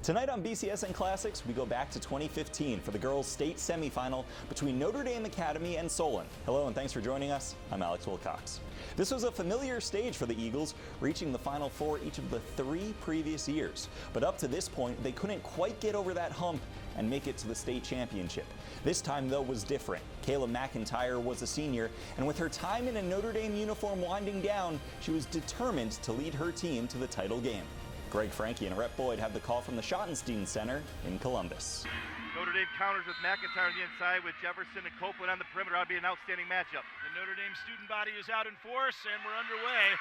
Tonight on BCSN Classics, we go back to 2015 for the girls' state semifinal between Notre Dame Academy and Solon. Hello and thanks for joining us. I'm Alex Wilcox. This was a familiar stage for the Eagles, reaching the Final Four each of the 3 previous years. But up to this point, they couldn't quite get over that hump and make it to the state championship. This time, though, was different. Kayla McIntyre was a senior, and with her time in a Notre Dame uniform winding down, she was determined to lead her team to the title game. Greg Franke and Rhett Boyd have the call from the Schottenstein Center in Columbus. Notre Dame counters with McIntyre on the inside with Jefferson and Copeland on the perimeter. That'll be an outstanding matchup. The Notre Dame student body is out in force, and we're underway.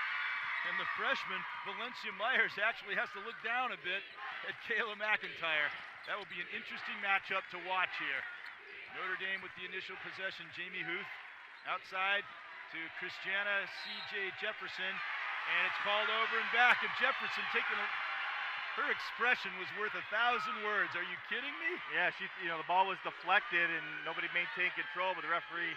And the freshman, Valencia Myers, actually has to look down a bit at Kayla McIntyre. That will be an interesting matchup to watch here. Notre Dame with the initial possession. Jamie Huth outside to Christiana C.J. Jefferson. And it's called over and back, and Jefferson her expression was worth 1,000 words. Are you kidding me? Yeah, the ball was deflected and nobody maintained control, but the referee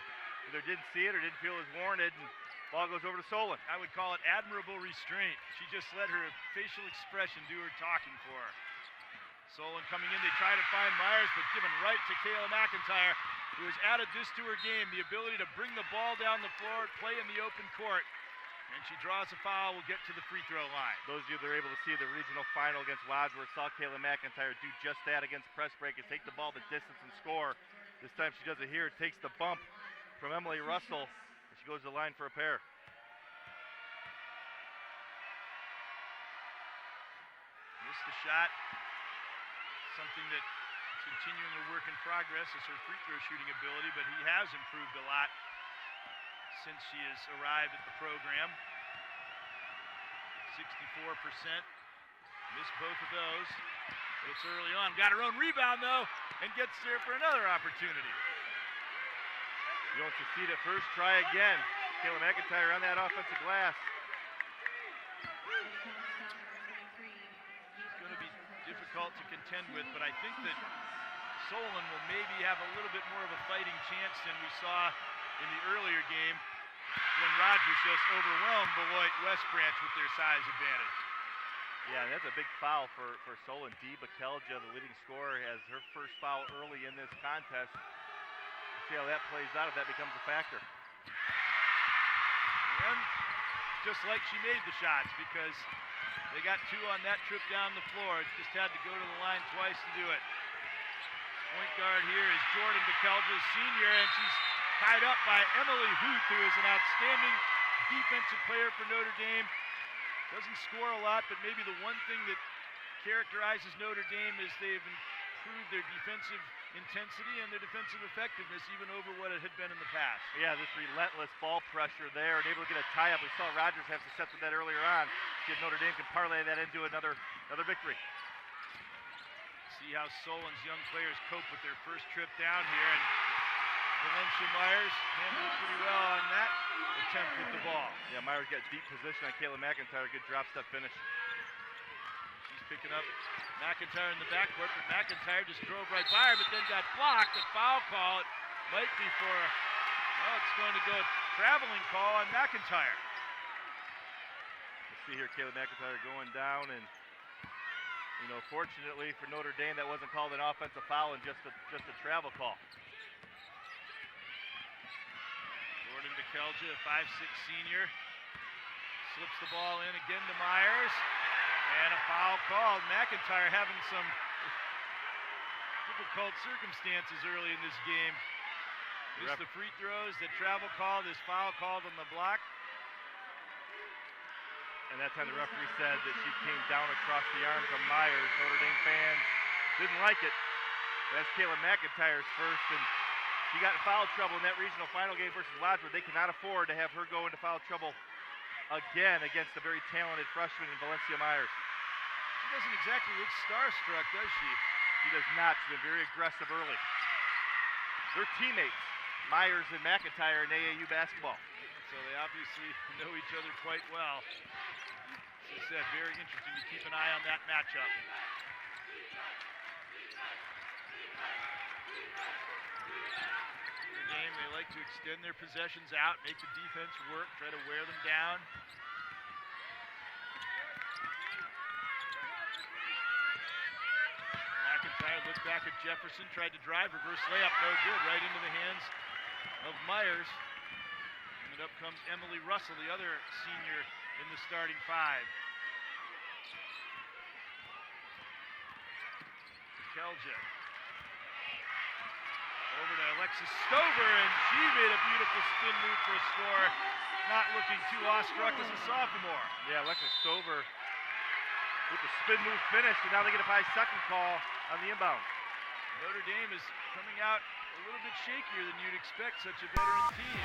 either didn't see it or didn't feel it was warranted, and ball goes over to Solon. I would call it admirable restraint. She just let her facial expression do her talking for her. Solon coming in, they try to find Myers, but given right to Kayla McIntyre, who has added this to her game, the ability to bring the ball down the floor, play in the open court. And she draws a foul, will get to the free throw line. Those of you that are able to see the regional final against Wadsworth saw Kayla McIntyre do just that against press break and take the ball the distance and score. This time she does it here, takes the bump from Emily Russell, and she goes to the line for a pair. Missed the shot. Something that is continuing a work in progress is her free throw shooting ability, but he has improved a lot since she has arrived at the program. 64%. Missed both of those, but it's early on. Got her own rebound, though, and gets there for another opportunity. You don't succeed at first, try again. Kayla McIntyre on that offensive glass. It's going to be difficult to contend with, but I think that Solon will maybe have a little bit more of a fighting chance than we saw in the earlier game when Rogers just overwhelmed Beloit West Branch with their size advantage. Yeah, that's a big foul for Solon. Dee Bakelja, the leading scorer, has her first foul early in this contest. We'll see how that plays out if that becomes a factor. And just like she made the shots, because they got 2 on that trip down the floor. Just had to go to the line twice to do it. Point guard here is Jordan Bakelja, senior, and she's tied up by Emily Huth, who is an outstanding defensive player for Notre Dame. Doesn't score a lot, but maybe the one thing that characterizes Notre Dame is they've improved their defensive intensity and their defensive effectiveness even over what it had been in the past. Yeah, this relentless ball pressure there and able to get a tie-up. We saw Rogers have success with that earlier on. See if Notre Dame can parlay that into another victory. See how Solon's young players cope with their first trip down here, and Valencia Myers handled it pretty well on that attempt with the ball. Yeah, Myers got deep position on Kayla McIntyre. Good drop step finish. She's picking up McIntyre in the backcourt, but McIntyre just drove right by her, but then got blocked. A foul call. It might be for, it's going to go traveling call on McIntyre. Let's see here, Kayla McIntyre going down, and fortunately for Notre Dame, that wasn't called an offensive foul and just a travel call. Jordan Bakelja, a 5'6" senior, slips the ball in again to Myers, and a foul called. McIntyre having some difficult circumstances early in this game. Missed the free throws, the travel call, this foul called on the block. And that time the referee said that she came down across the arms of Myers. Notre Dame fans didn't like it. That's Kayla McIntyre's first, and she got in foul trouble in that regional final game versus Wadsworth. They cannot afford to have her go into foul trouble again against a very talented freshman in Valencia Myers. She doesn't exactly look starstruck, does she? She does not. She's been very aggressive early. They're teammates, Myers and McIntyre in AAU basketball. So they obviously know each other quite well. As I said, very interesting to keep an eye on that matchup. Game, they like to extend their possessions out, make the defense work, try to wear them down. look back at Jefferson, tried to drive, reverse layup, no good, right into the hands of Myers. And up comes Emily Russell, the other senior in the starting five. Kelja. Over to Alexis Stover, and she made a beautiful spin move for a score. Not looking too awestruck as a sophomore. Yeah, Alexis Stover with the spin move finish, and now they get a 5-second call on the inbound. Notre Dame is coming out a little bit shakier than you'd expect such a veteran team.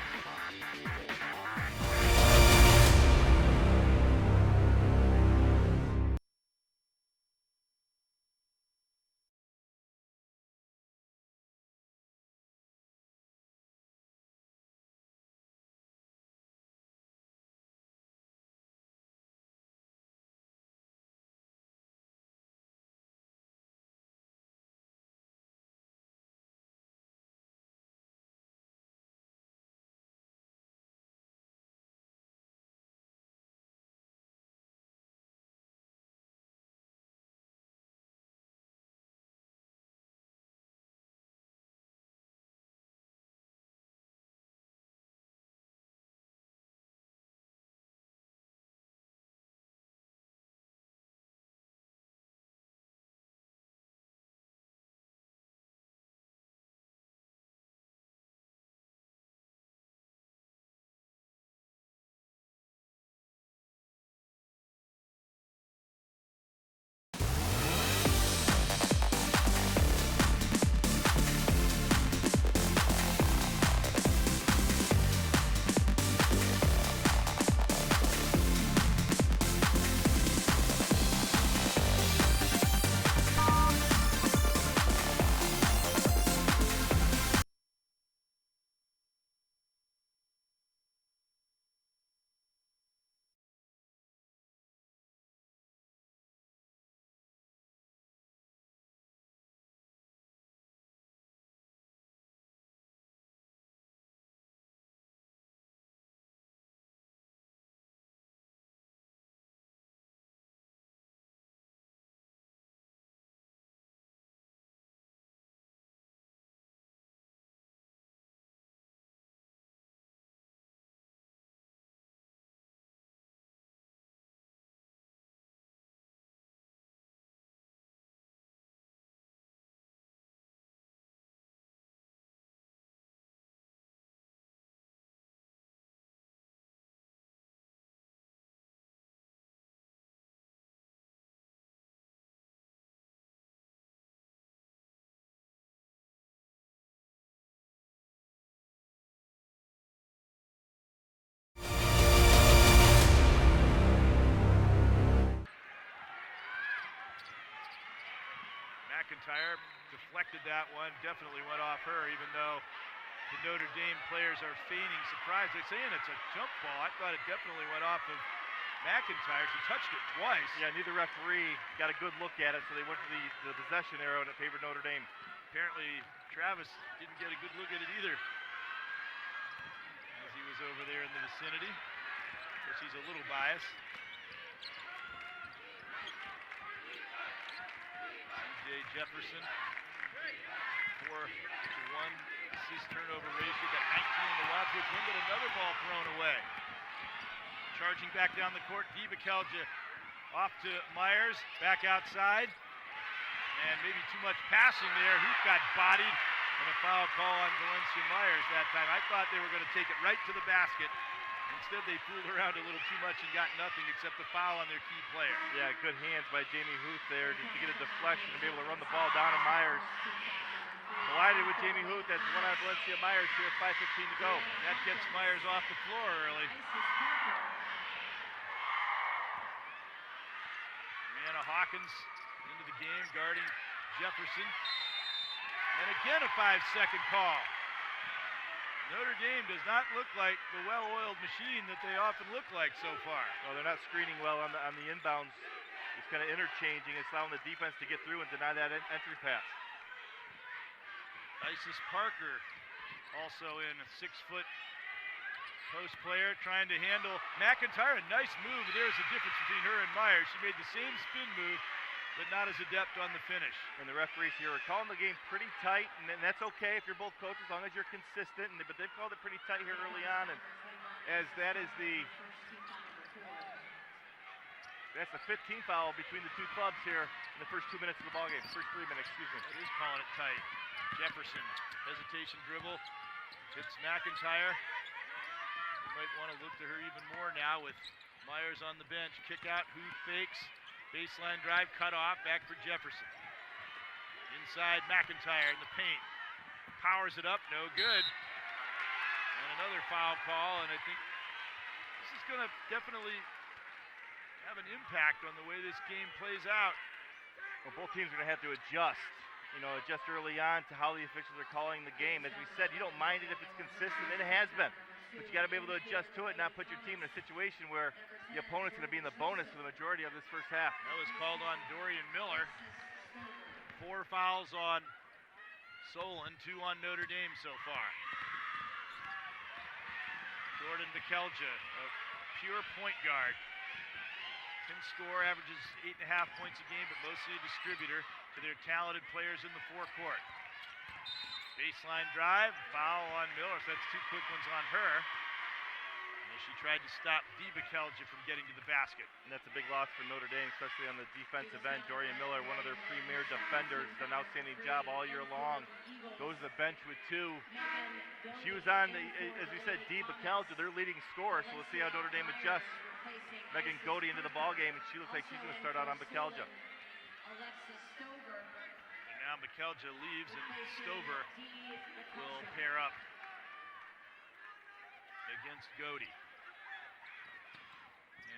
McIntyre deflected that one, definitely went off her, even though the Notre Dame players are feigning surprise. They're saying it's a jump ball. I thought it definitely went off of McIntyre. She touched it twice. Yeah, neither referee got a good look at it, so they went to the possession arrow and it favored Notre Dame. Apparently, Travis didn't get a good look at it either, as he was over there in the vicinity. Guess he's a little biased. Jefferson, 4-1 assist turnover ratio, got 19 in the Wadsworth win, but another ball thrown away. Charging back down the court, Diva Kelja off to Myers, back outside, and maybe too much passing there. Hoop got bodied, and a foul call on Valencia Myers that time. I thought they were going to take it right to the basket. Instead, they fooled around a little too much and got nothing except the foul on their key player. Yeah, good hands by Jamie Huth there just to get a deflection and be able to run the ball down to Myers. Collided with Jamie Huth. That's one on Valencia Myers here at 5:15 to go. That gets Myers off the floor early. Brianna Hawkins into the game, guarding Jefferson. And again a 5-second call. Notre Dame does not look like the well-oiled machine that they often look like so far. No, they're not screening well on the inbounds. It's kind of interchanging. It's allowing the defense to get through and deny that entry pass. Isis Parker also in, a 6-foot post player trying to handle McIntyre. A nice move. There's a difference between her and Myers. She made the same spin move but not as adept on the finish. And the referees here are calling the game pretty tight, and that's okay if you're both coaches, as long as you're consistent. But they've called it pretty tight here early on, and as that's the 15th foul between the two clubs here in the first 2 minutes of the ballgame. First 3 minutes, excuse me. It is calling it tight. Jefferson, hesitation dribble, hits McIntyre. You might want to look to her even more now with Myers on the bench. Kick out, Huth fakes, baseline drive, cut off, back for Jefferson. Inside McIntyre in the paint. Powers it up, no good. And another foul call, and I think this is going to definitely have an impact on the way this game plays out. Well, both teams are going to have to adjust early on to how the officials are calling the game. As we said, you don't mind it if it's consistent, and it has been. But you got to be able to adjust to it, not put your team in a situation where the opponent's going to be in the bonus for the majority of this first half. That was called on Dorian Miller. 4 fouls on Solon, 2 on Notre Dame so far. Jordan Bekelja, a pure point guard. Can score, averages 8.5 points a game, but mostly a distributor to their talented players in the forecourt. Baseline drive, foul on Miller, so that's 2 quick ones on her. And she tried to stop Bekelja from getting to the basket. And that's a big loss for Notre Dame, especially on the defensive end. Dorian Miller, one of their premier defenders, did an outstanding job all year long. Goes to the bench with 2. She was on, as we said, Bekelja, their leading scorer, so we'll see how Notre Dame adjusts. Megan Godey into the ballgame, and she looks like she's going to start out on Bekelja. And now Bekelja leaves, and Stover will pair up against Godey.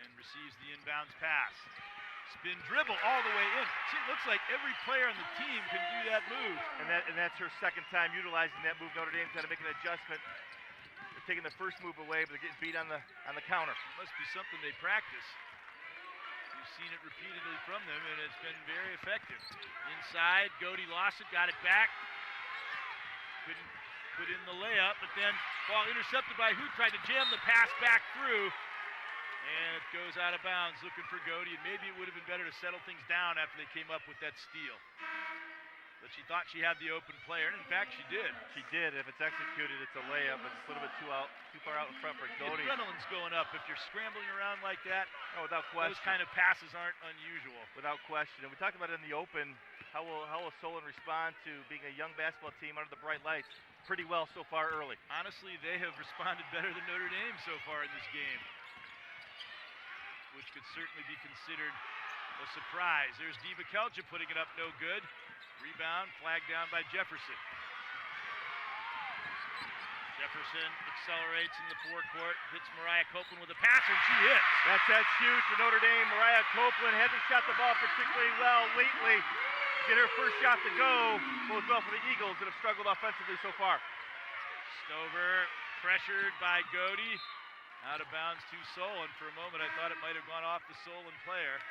And receives the inbounds pass. Spin dribble all the way in. See, it looks like every player on the team can do that move. And that's her second time utilizing that move. Notre Dame's got to make an adjustment. They're taking the first move away, but they're getting beat on the counter. It must be something they practice. We've seen it repeatedly from them, and it's been very effective. Inside, Godey lost it, got it back. Couldn't put in the layup, but then ball intercepted by who tried to jam the pass back through. And it goes out of bounds, looking for Godey, and maybe it would have been better to settle things down after they came up with that steal. But she thought she had the open player, and in fact, she did. She did. If it's executed, it's a layup. It's a little bit too far out in front for Godey. The adrenaline's going up. If you're scrambling around like that, without question. Those kind of passes aren't unusual. Without question. And we talked about it in the open. How will Solon respond to being a young basketball team under the bright lights? Pretty well so far early. Honestly, they have responded better than Notre Dame so far in this game, which could certainly be considered a surprise. There's Bekelja putting it up, no good. Rebound, flagged down by Jefferson. Jefferson accelerates in the forecourt, hits Mariah Copeland with a pass, and she hits. That's huge for Notre Dame. Mariah Copeland hasn't shot the ball particularly well lately. Get her first shot to go. Bodes well for the Eagles that have struggled offensively so far. Stover pressured by Godey. Out of bounds to Solon. For a moment, I thought it might have gone off the Solon player.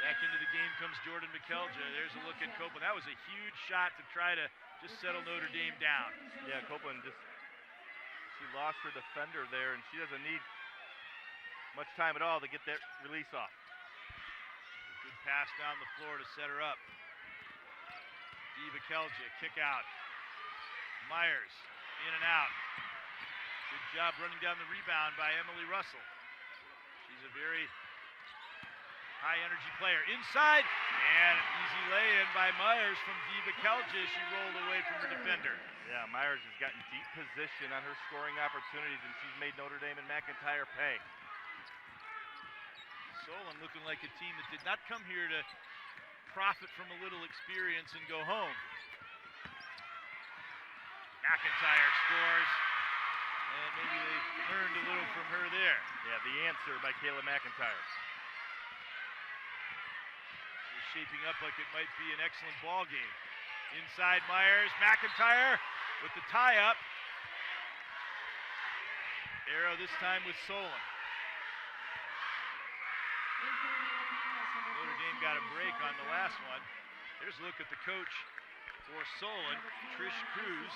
Back into the game comes Jordan Bekelja. There's a look at Copeland. That was a huge shot to try to just settle Notre Dame down. Yeah, Copeland she lost her defender there, and she doesn't need much time at all to get that release off. Good pass down the floor to set her up. Bekelja, kick out. Myers, in and out. Good job running down the rebound by Emily Russell. She's a very high-energy player. Inside, and an easy lay-in by Myers from Bekelja. She rolled away from her defender. Yeah, Myers has gotten deep position on her scoring opportunities, and she's made Notre Dame and McIntyre pay. Solon looking like a team that did not come here to profit from a little experience and go home. McIntyre scores, and maybe they learned a little from her there. Yeah, the answer by Kayla McIntyre. Shaping up like it might be an excellent ball game. Inside Myers, McIntyre with the tie-up. Arrow this time with Solon. Notre Dame got a break on the last one. There's a look at the coach for Solon, Trish Cruz.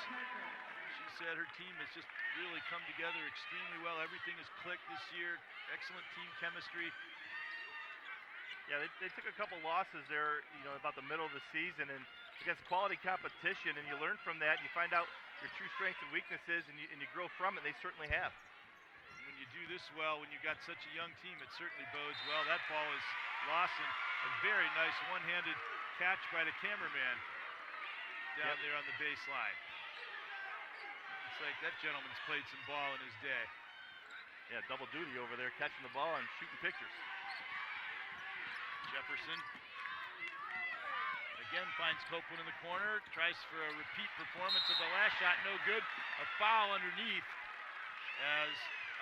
She said her team has just really come together extremely well. Everything has clicked this year. Excellent team chemistry. Yeah, they took a couple losses there, about the middle of the season, and against quality competition, and you learn from that. You find out your true strengths and weaknesses, and you grow from it. And they certainly have. When you do this well, when you got such a young team, it certainly bodes well. That ball is lost, and a very nice one-handed catch by the cameraman down there on the baseline. It's like that gentleman's played some ball in his day. Yeah, double duty over there, catching the ball and shooting pictures. Jefferson again finds Copeland in the corner, tries for a repeat performance of the last shot, no good. A foul underneath as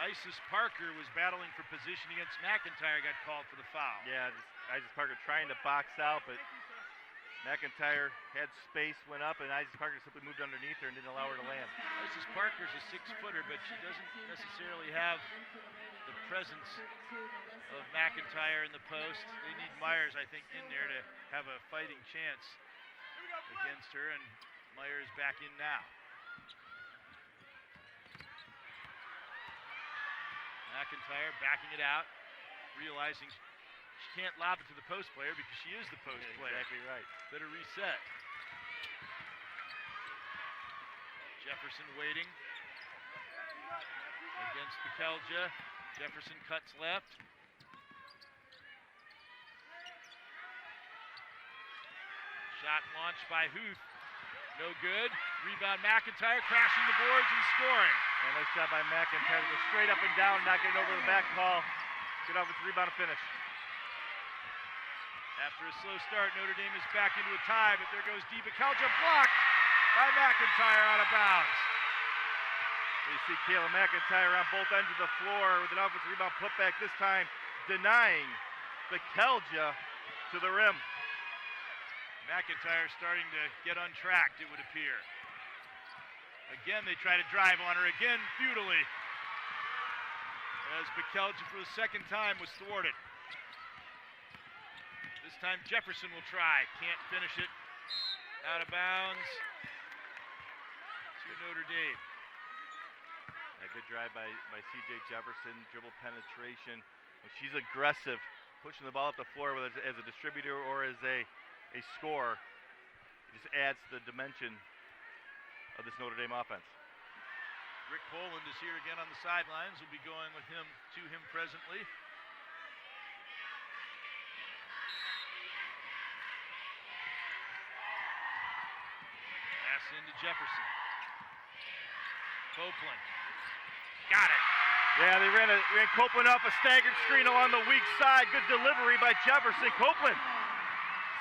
Isis Parker was battling for position against McIntyre, got called for the foul. Yeah, Isis Parker trying to box out, but McIntyre had space, went up, and Isis Parker simply moved underneath her and didn't allow her to land. Isis Parker's a 6-footer, but she doesn't necessarily have the presence of McIntyre in the post. They need Myers, I think, in there to have a fighting chance against her, and Myers back in now. McIntyre backing it out, realizing she can't lob it to the post player because she is the post player. Exactly right. Better reset. Jefferson waiting against Bekelja. Jefferson cuts left. Shot launched by Huth. No good. Rebound McIntyre, crashing the boards and scoring. And nice job by McIntyre to go straight up and down, not getting over the back call. Good offensive rebound and finish. After a slow start, Notre Dame is back into a tie, but there goes Bekelja, blocked by McIntyre, out of bounds. You see Kayla McIntyre on both ends of the floor with an offensive rebound putback, this time denying Bekelja to the rim. McIntyre starting to get untracked, it would appear. Again, they try to drive on her, again futilely, as Bekelja for the second time was thwarted. This time Jefferson will try, can't finish it. Out of bounds to Notre Dame. A good drive by C.J. Jefferson, dribble penetration. And she's aggressive, pushing the ball up the floor, whether it's as a distributor or as a scorer. It just adds to the dimension of this Notre Dame offense. Rick Poland is here again on the sidelines. We'll be going with him to him presently. Pass into Jefferson. Copeland. Got it. Yeah, they ran Copeland off a staggered screen along the weak side. Good delivery by Jefferson. Copeland,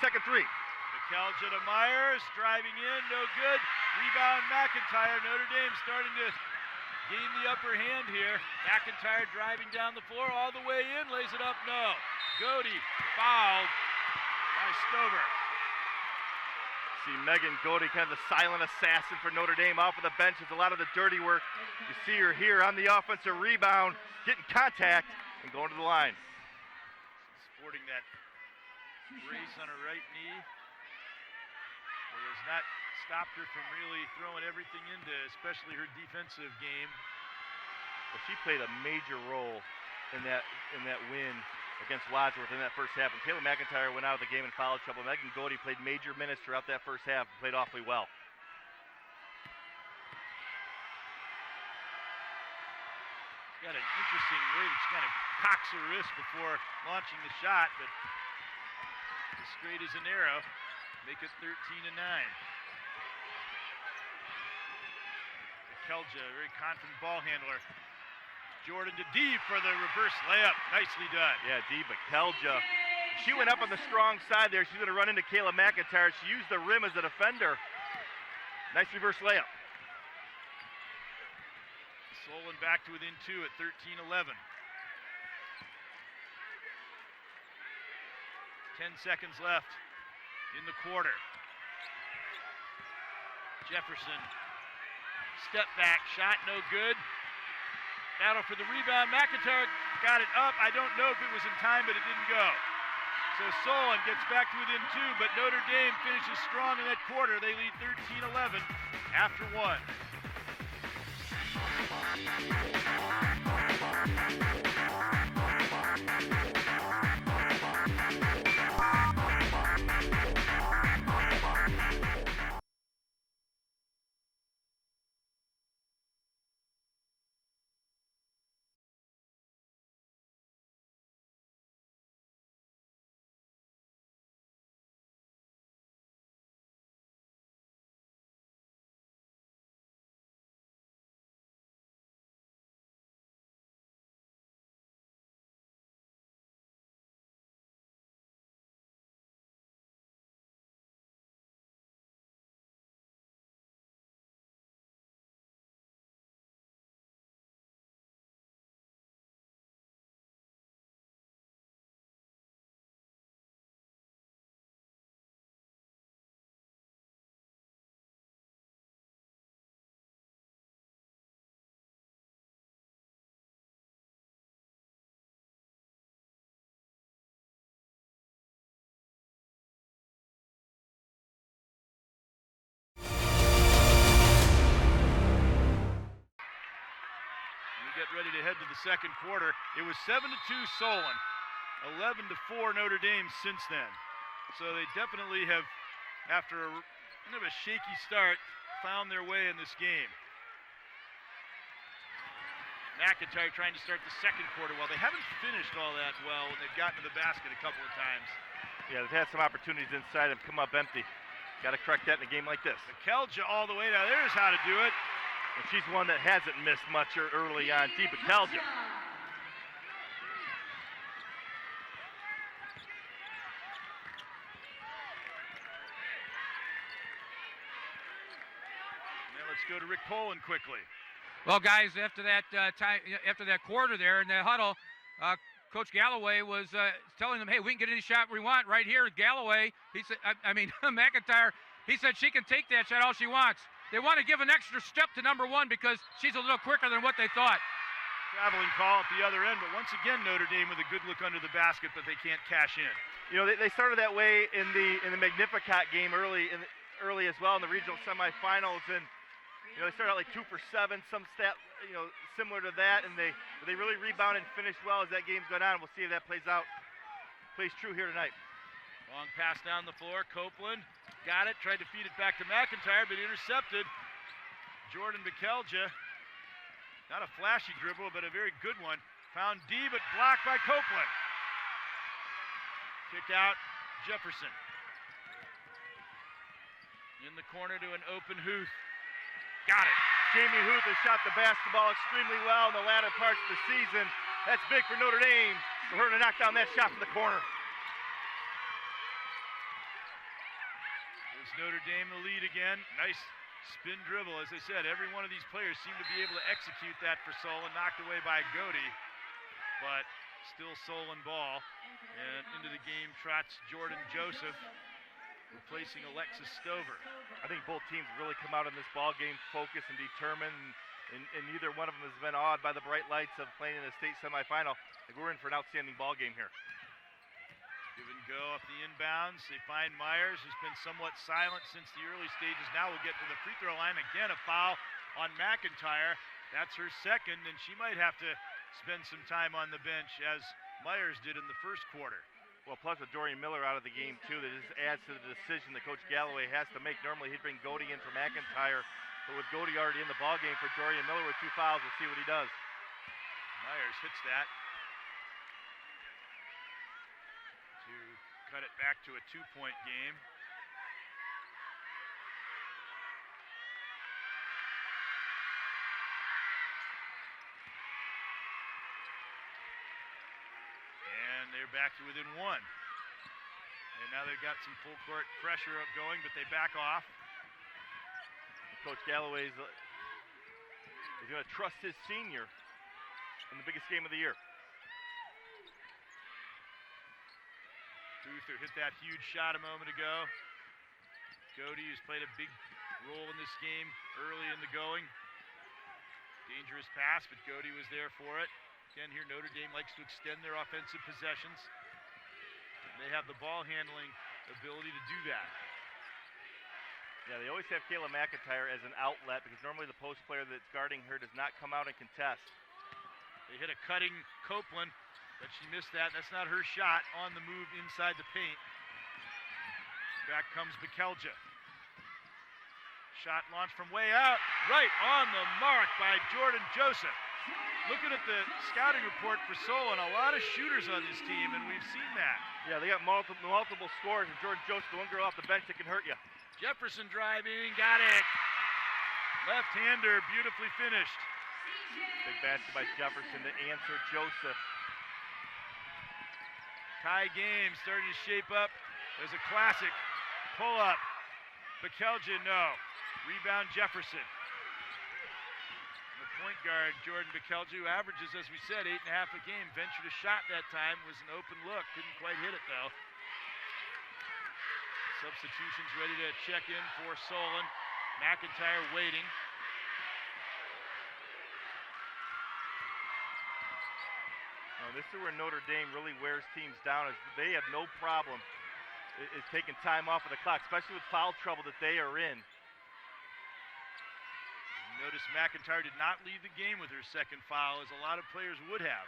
second three. Bekelja to Myers, driving in, no good. Rebound McIntyre. Notre Dame starting to gain the upper hand here. McIntyre driving down the floor, all the way in, lays it up, no. Godey fouled by Stover. See Megan Godey, kind of the silent assassin for Notre Dame, off of the bench. It's a lot of the dirty work. You see her here on the offensive rebound, getting contact and going to the line. Sporting that brace on her right knee. It has not stopped her from really throwing everything into, especially her defensive game. Well, she played a major role in that win against Wadsworth in that first half. And Kayla McIntyre went out of the game in foul trouble. Megan Godey played major minutes throughout that first half and played awfully well. She's got an interesting way that she kind of cocks her wrist before launching the shot, but as straight as an arrow, make it 13-9. Bekelja, very confident ball handler. Jordan to Dee for the reverse layup. Nicely done. Yeah, Dee Bekelja. She went up on the strong side there. She's going to run into Kayla McIntyre. She used the rim as a defender. Nice reverse layup. Solon back to within 2 at 13-11. 10 seconds left in the quarter. Jefferson, step back, shot no good. Battle for the rebound. McIntyre got it up. I don't know if it was in time, but it didn't go. So Solon gets back to within 2, but Notre Dame finishes strong in that quarter. They lead 13-11 after 1. get ready to head to the second quarter. It was 7-2 Solon, 11-4 Notre Dame since then. So they definitely have, after a kind of a shaky start, found their way in this game. McIntyre trying to start the second quarter. Well, they haven't finished all that well when they've gotten to the basket a couple of times. Yeah, they've had some opportunities inside and come up empty. Got to correct that in a game like this. Bekelja all the way down. There's how to do it. And she's one that hasn't missed much early on. Deep Bekelja. Now let's go to Rick Poland quickly. Well, guys, after that after that quarter there in the huddle, Coach Galloway was telling them, "Hey, we can get any shot we want right here." Galloway, he said, McIntyre, he said she can take that shot all she wants. They want to give an extra step to number one because she's a little quicker than what they thought. Traveling call at the other end, but once again Notre Dame with a good look under the basket, but they can't cash in. You know, they started that way in the Magnificat game early as well in the regional semifinals, and you know, they started out like 2 for 7, some stat, you know, similar to that, and they really rebounded and finished well as that game's gone on. We'll see if that plays true here tonight. Long pass down the floor. Copeland got it, tried to feed it back to McIntyre, but intercepted. Jordan Bekelja, not a flashy dribble, but a very good one. Found D, but blocked by Copeland. Kick out, Jefferson. In the corner to an open Huth. Got it. Jamie Huth has shot the basketball extremely well in the latter parts of the season. That's big for Notre Dame, for her to knock down that shot from the corner. There's Notre Dame the lead again. Nice spin dribble. As I said, every one of these players seem to be able to execute that for Solon. Knocked away by Godey, but still Solon ball. And into the game trots Jordan Joseph, replacing Alexis Stover. I think both teams really come out in this ball game focused and determined, and neither one of them has been awed by the bright lights of playing in the state semifinal. I think we're in for an outstanding ball game here. Give and go off the inbounds. They find Myers, who's been somewhat silent since the early stages. Now we'll get to the free throw line. Again, a foul on McIntyre. That's her second, and she might have to spend some time on the bench, as Myers did in the first quarter. Well, plus with Dorian Miller out of the game, too, that just adds to the decision that Coach Galloway has to make. Normally, he'd bring Godey in for McIntyre, but with Godey already in the ballgame for Dorian Miller with 2 fouls, we'll see what he does. Myers hits that to cut it back to a 2-point game. They're back to within 1. And now they've got some full court pressure up going, but they back off. Coach Galloway is going to trust his senior in the biggest game of the year. Booth, who hit that huge shot a moment ago. Godey, who's played a big role in this game early in the going. Dangerous pass, but Godey was there for it. Again, here Notre Dame likes to extend their offensive possessions. They have the ball handling ability to do that. Yeah, they always have Kayla McIntyre as an outlet because normally the post player that's guarding her does not come out and contest. They hit a cutting Copeland, but she missed that. That's not her shot on the move inside the paint. Back comes Bekelja. Shot launched from way out, right on the mark by Jordan Joseph. Looking at the scouting report for Solon, a lot of shooters on this team, and we've seen that. Yeah, they got multiple scores, and Jordan Joseph, the one girl off the bench that can hurt you. Jefferson driving, got it. Left-hander, beautifully finished. Big basket by Jefferson to answer Joseph. Tie game starting to shape up. There's a classic pull-up. Bekelja, no. Rebound, Jefferson. Point guard Jordan Bekelja, who averages, as we said, 8.5 a game, ventured a shot that time, was an open look, didn't quite hit it though. Substitutions ready to check in for Solon. McIntyre waiting. Now, this is where Notre Dame really wears teams down, as they have no problem is taking time off of the clock, especially with foul trouble that they are in. Notice McIntyre did not leave the game with her second foul, as a lot of players would have.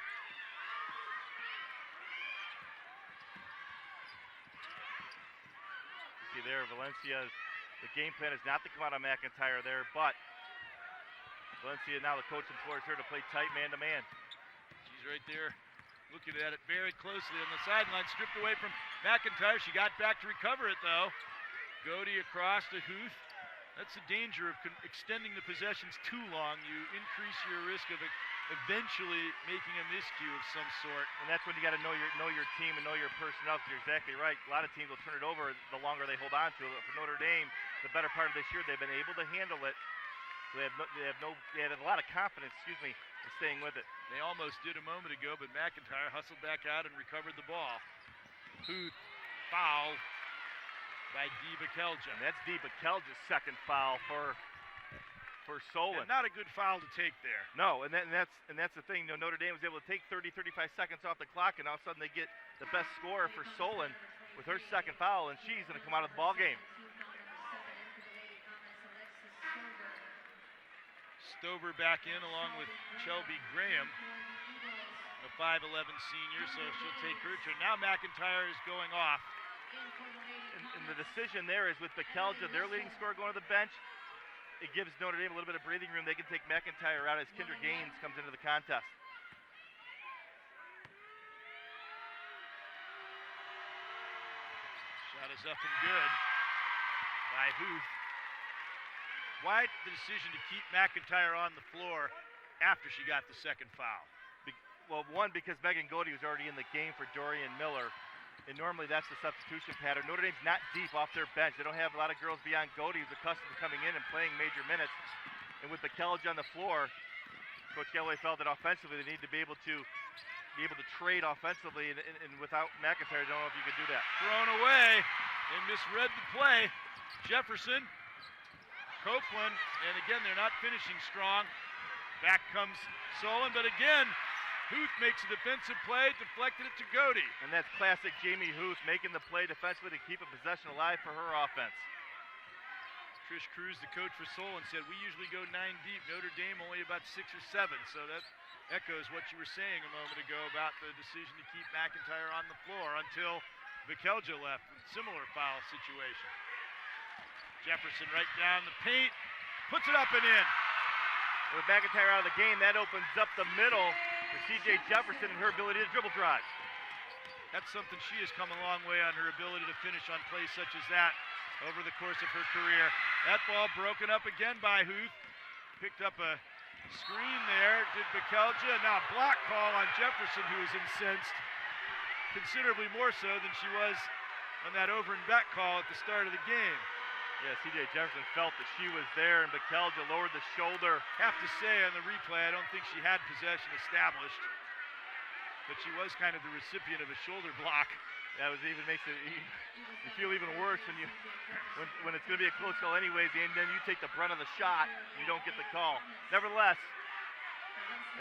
See there, Valencia, the game plan is not to come out on McIntyre there, but Valencia, now the coach implores her to play tight man-to-man. She's right there looking at it very closely on the sideline, stripped away from McIntyre. She got back to recover it, though. Godey across to Huth. That's the danger of extending the possessions too long. You increase your risk of eventually making a miscue of some sort. And that's when you got to know your team and know your personnel, because you're exactly right. A lot of teams will turn it over the longer they hold on to it. For Notre Dame, the better part of this year, they've been able to handle it. So they have a lot of confidence, in staying with it. They almost did a moment ago, but McIntyre hustled back out and recovered the ball. Huth foul by Dee Bakelja. And that's Dee Bakelja's second foul for Solon. And not a good foul to take there. No, and that's the thing. Notre Dame was able to take 35 seconds off the clock, and all of a sudden they get the best scorer for Solon with her second foul, and she's going to come out of the ball game. Stover back in along with Shelby Graham, a 5'11 senior, so she'll take her turn. Now McIntyre is going off. And the decision there is with Bakelja, their leading scorer, going to the bench. It gives Notre Dame a little bit of breathing room. They can take McIntyre out as Kendra Gaines comes into the contest. Shot is up and good by Huth. Why the decision to keep McIntyre on the floor after she got the second foul? Well, one, because Megan Godey was already in the game for Dorian Miller. And normally that's the substitution pattern. Notre Dame's not deep off their bench. They don't have a lot of girls beyond Godey who's accustomed to coming in and playing major minutes. And with Bakelja on the floor, Coach Galloway felt that offensively they need to be able to trade offensively, and without McIntyre, I don't know if you could do that. Thrown away. They misread the play. Jefferson, Copeland, and again they're not finishing strong. Back comes Solon, but again Huth makes a defensive play, deflected it to Godey. And that's classic Jamie Huth, making the play defensively to keep a possession alive for her offense. Trish Cruz, the coach for Solon, said we usually go 9 deep. Notre Dame only about 6 or 7. So that echoes what you were saying a moment ago about the decision to keep McIntyre on the floor until Bakelja left in a similar foul situation. Jefferson right down the paint, puts it up and in. With McIntyre out of the game, that opens up the middle for C.J. Jefferson and her ability to dribble drive. That's something she has come a long way on, her ability to finish on plays such as that over the course of her career. That ball broken up again by Huth. Picked up a screen there, did Bakelja. Now a block call on Jefferson, who is incensed considerably more so than she was on that over and back call at the start of the game. Yeah, C.J. Jefferson felt that she was there, and Bakelja lowered the shoulder. Have to say on the replay, I don't think she had possession established, but she was kind of the recipient of a shoulder block. That makes it you feel even worse when it's going to be a close call anyways, and then you take the brunt of the shot, and you don't get the call. Nevertheless,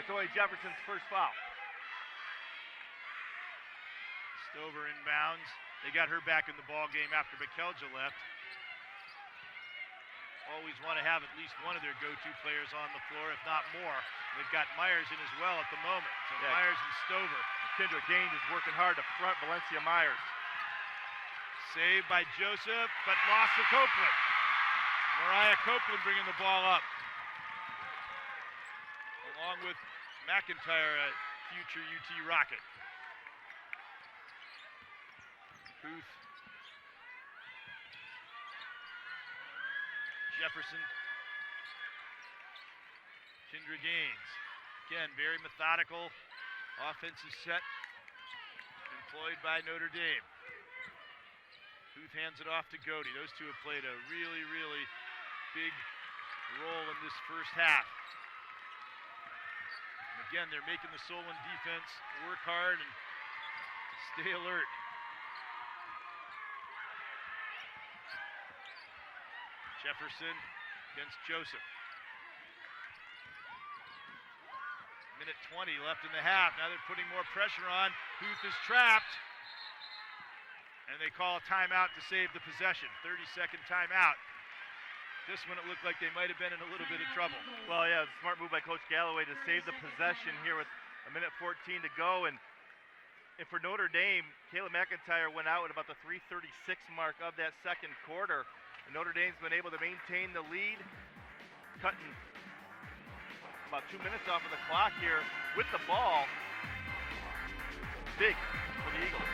it's only Jefferson's first foul. Stover inbounds. They got her back in the ball game after Bakelja left. Always want to have at least one of their go-to players on the floor, if not more. They've got Myers in as well at the moment. So yeah. Myers and Stover. Kendra Gaines is working hard to front Valencia Myers. Saved by Joseph, but lost to Copeland. Mariah Copeland bringing the ball up. Along with McIntyre, a future UT Rocket. Huth. Jefferson, Kendra Gaines. Again, very methodical offensive set employed by Notre Dame. Huth hands it off to Godey. Those two have played a really, really big role in this first half. And again, they're making the Solon defense work hard and stay alert. Jefferson against Joseph. Minute 20 left in the half. Now they're putting more pressure on. Huth is trapped. And they call a timeout to save the possession. 30-second timeout. just when it looked like they might have been in a little bit of trouble. Well, yeah, smart move by Coach Galloway to save the possession here with a minute 14 to go. And for Notre Dame, Kayla McIntyre went out at about the 3:36 mark of that second quarter. And Notre Dame's been able to maintain the lead, cutting about 2 minutes off of the clock here with the ball. Big for the Eagles.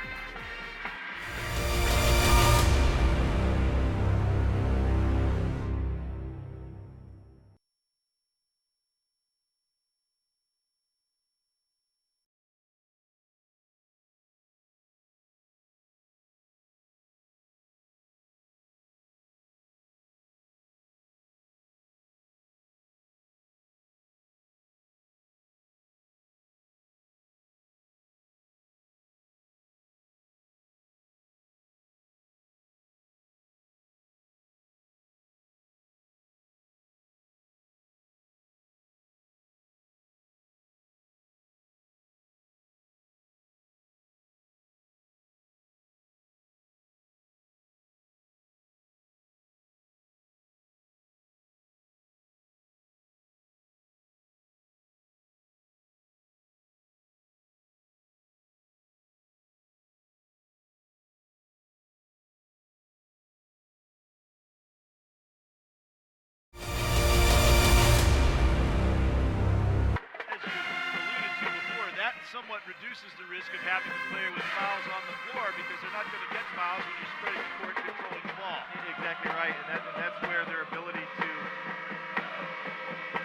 Somewhat reduces the risk of having a player with fouls on the floor because they're not going to get fouls when you're spreading the court and controlling the ball. Exactly right, and that's where their ability to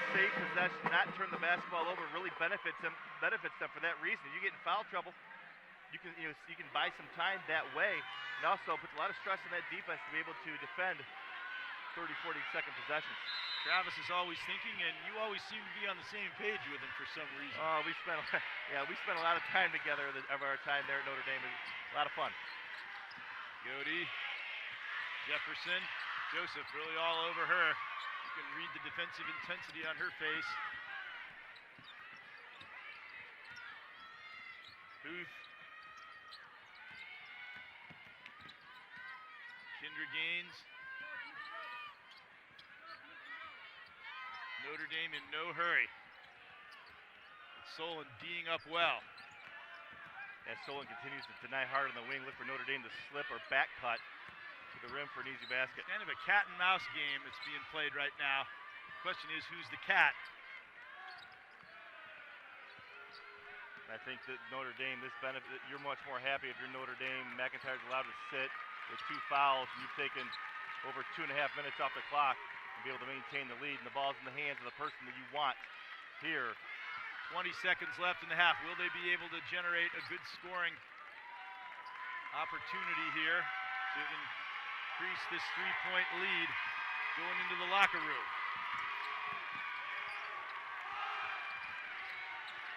save possession, not turn the basketball over, really benefits them for that reason. You get in foul trouble, you can buy some time that way, and also puts a lot of stress on that defense to be able to defend 30, 40-second possessions. Travis is always thinking, and you always seem to be on the same page with him for some reason. Oh, we spent a lot of time together of our time there at Notre Dame. It was a lot of fun. Godey, Jefferson, Joseph really all over her. You can read the defensive intensity on her face. Huth. Kendra Gaines. Notre Dame in no hurry. Solon D'ing up well. As Solon continues to deny hard on the wing, look for Notre Dame to slip or back cut to the rim for an easy basket. Kind of a cat and mouse game that's being played right now. Question is, who's the cat? I think that Notre Dame, you're much more happy if you're Notre Dame. McIntyre's allowed to sit with 2 fouls, and you've taken over 2.5 minutes off the clock and be able to maintain the lead, and the ball's in the hands of the person that you want here. 20 seconds left in the half. Will they be able to generate a good scoring opportunity here to increase this 3-point lead going into the locker room?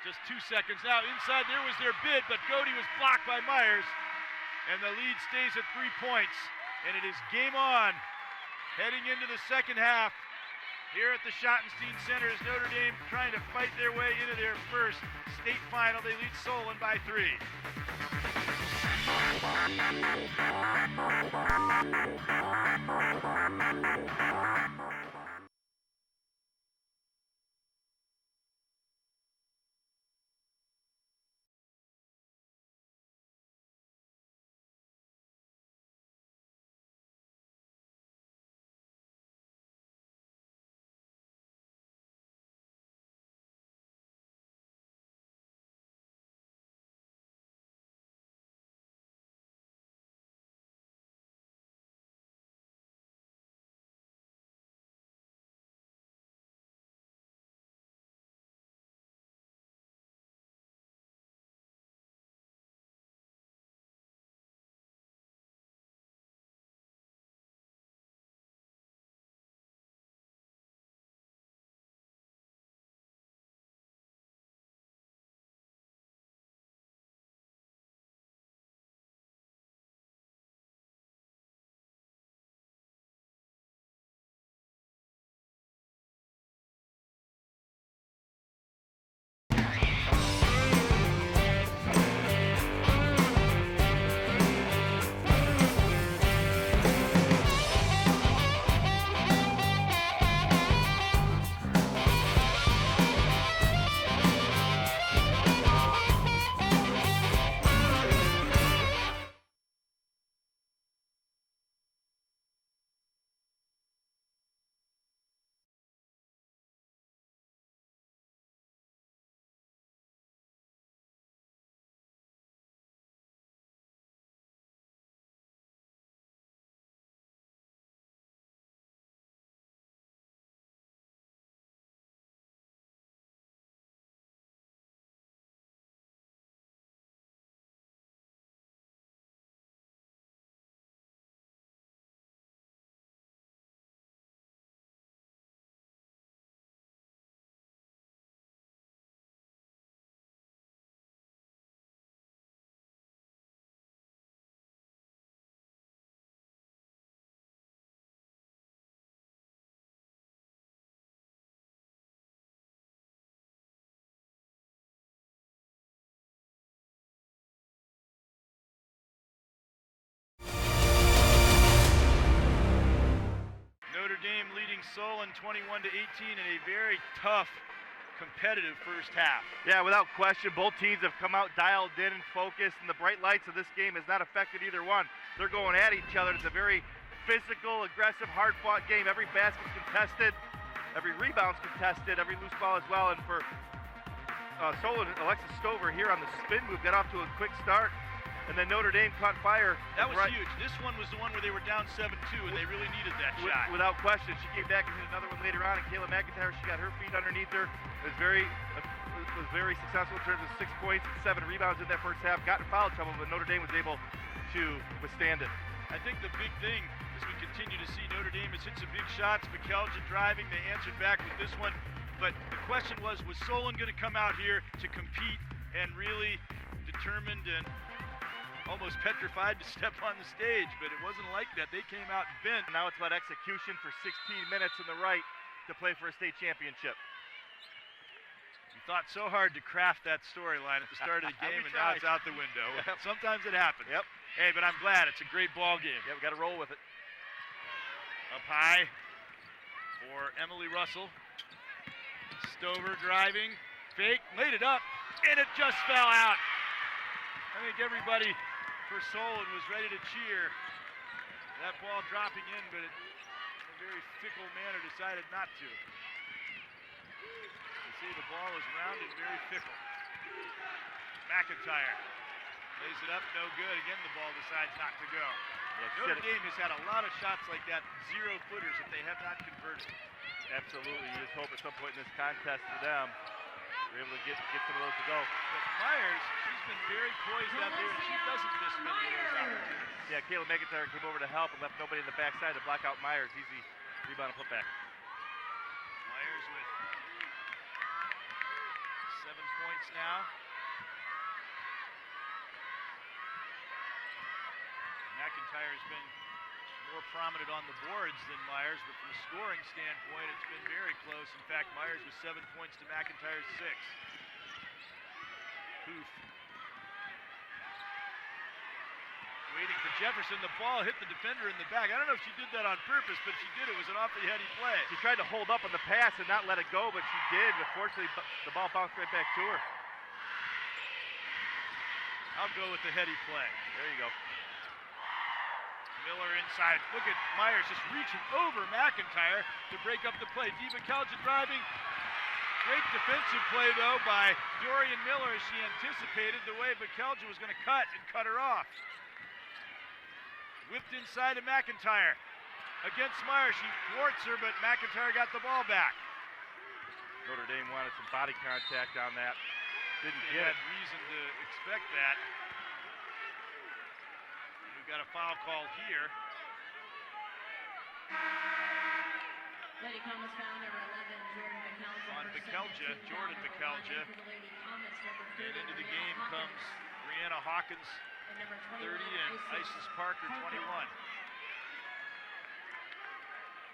Just 2 seconds now. Inside there was their bid, but Godey was blocked by Myers, and the lead stays at 3 points, and it is game on heading into the second half here at the Schottenstein Center as Notre Dame trying to fight their way into their first state final. They lead Solon by 3. Solon 21-18 in a very tough, competitive first half. Yeah, without question, both teams have come out dialed in and focused, and the bright lights of this game has not affected either one. They're going at each other. It's a very physical, aggressive, hard-fought game. Every basket's contested, every rebound's contested, every loose ball as well. And for Solon, Alexis Stover here on the spin move got off to a quick start, and then Notre Dame caught fire. That was huge. This one was the one where they were down 7-2, and they really needed that shot. Without question. She came back and hit another one later on, and Kayla McIntyre, she got her feet underneath her. It was very successful in terms of 6 points and 7 rebounds in that first half. Got in foul trouble, but Notre Dame was able to withstand it. I think the big thing as we continue to see Notre Dame has hit some big shots. McKelja driving, they answered back with this one. But the question was Solon going to come out here to compete and really determined and almost petrified to step on the stage, but it wasn't like that. They came out and bent. Now it's about execution for 16 minutes in the right to play for a state championship. You thought so hard to craft that storyline at the start of the game, and now it's out the window. Yep. Sometimes it happens. Yep. Hey, but I'm glad. It's a great ball game. Yeah, we got to roll with it. Up high for Emily Russell. Stover driving, fake, laid it up, and it just fell out. I think everybody for Solon was ready to cheer. That ball dropping in, but it, in a very fickle manner, decided not to. You see the ball is rounded, very fickle. McIntyre lays it up, no good. Again, the ball decides not to go. Yeah, Notre Dame has had a lot of shots like that, 0-footers, that they have not converted. Absolutely. You just hope at some point in this contest for them, we're able to get some of those to go. But Myers, she's been very poised out there, and she doesn't miss many of those opportunities. Yeah, Kayla McIntyre came over to help and left nobody in the backside to block out Myers. Easy rebound and putback. Myers with 7 points now. McIntyre's been more prominent on the boards than Myers, but from a scoring standpoint, it's been very close. In fact, Myers was 7 points to McIntyre's 6. Hoof. Waiting for Jefferson. The ball hit the defender in the back. I don't know if she did that on purpose, but she did. It was an awfully heady play. She tried to hold up on the pass and not let it go, but she did. Unfortunately, the ball bounced right back to her. I'll go with the heady play. There you go. Miller inside. Look at Myers just reaching over McIntyre to break up the play. Diva Kelja driving. Great defensive play, though, by Dorian Miller as she anticipated the way Bekelja was going to cut her off. Whipped inside to McIntyre. Against Myers, she thwarts her, but McIntyre got the ball back. Notre Dame wanted some body contact on that. Didn't They get had reason to expect that. We've got a foul call here. Lady Comets foul number 11, Jordan Bekelja. On Bekelja, Jordan Bekelja. And into the game comes Brianna Hawkins, 30, and Isis Parker, 21.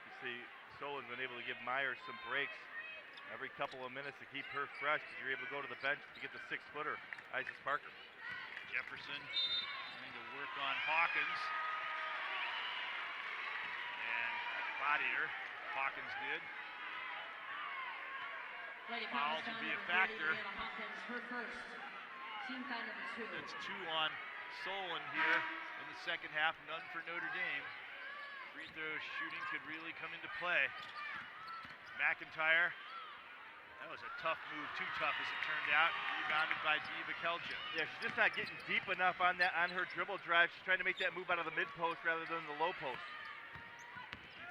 You see, Solon's been able to give Myers some breaks every couple of minutes to keep her fresh because you're able to go to the bench to get the 6-footer, Isis Parker. Jefferson trying to work on Hawkins. And bodied her. Hawkins did. Foul to be a factor. Hawkins, her first. Team foul number 2. That's 2 on Solon here in the second half, none for Notre Dame. Free throw shooting could really come into play. McIntyre, that was a tough move, too tough as it turned out. Rebounded by Diva Kelja. Yeah, she's just not getting deep enough on her dribble drive. She's trying to make that move out of the mid post rather than the low post.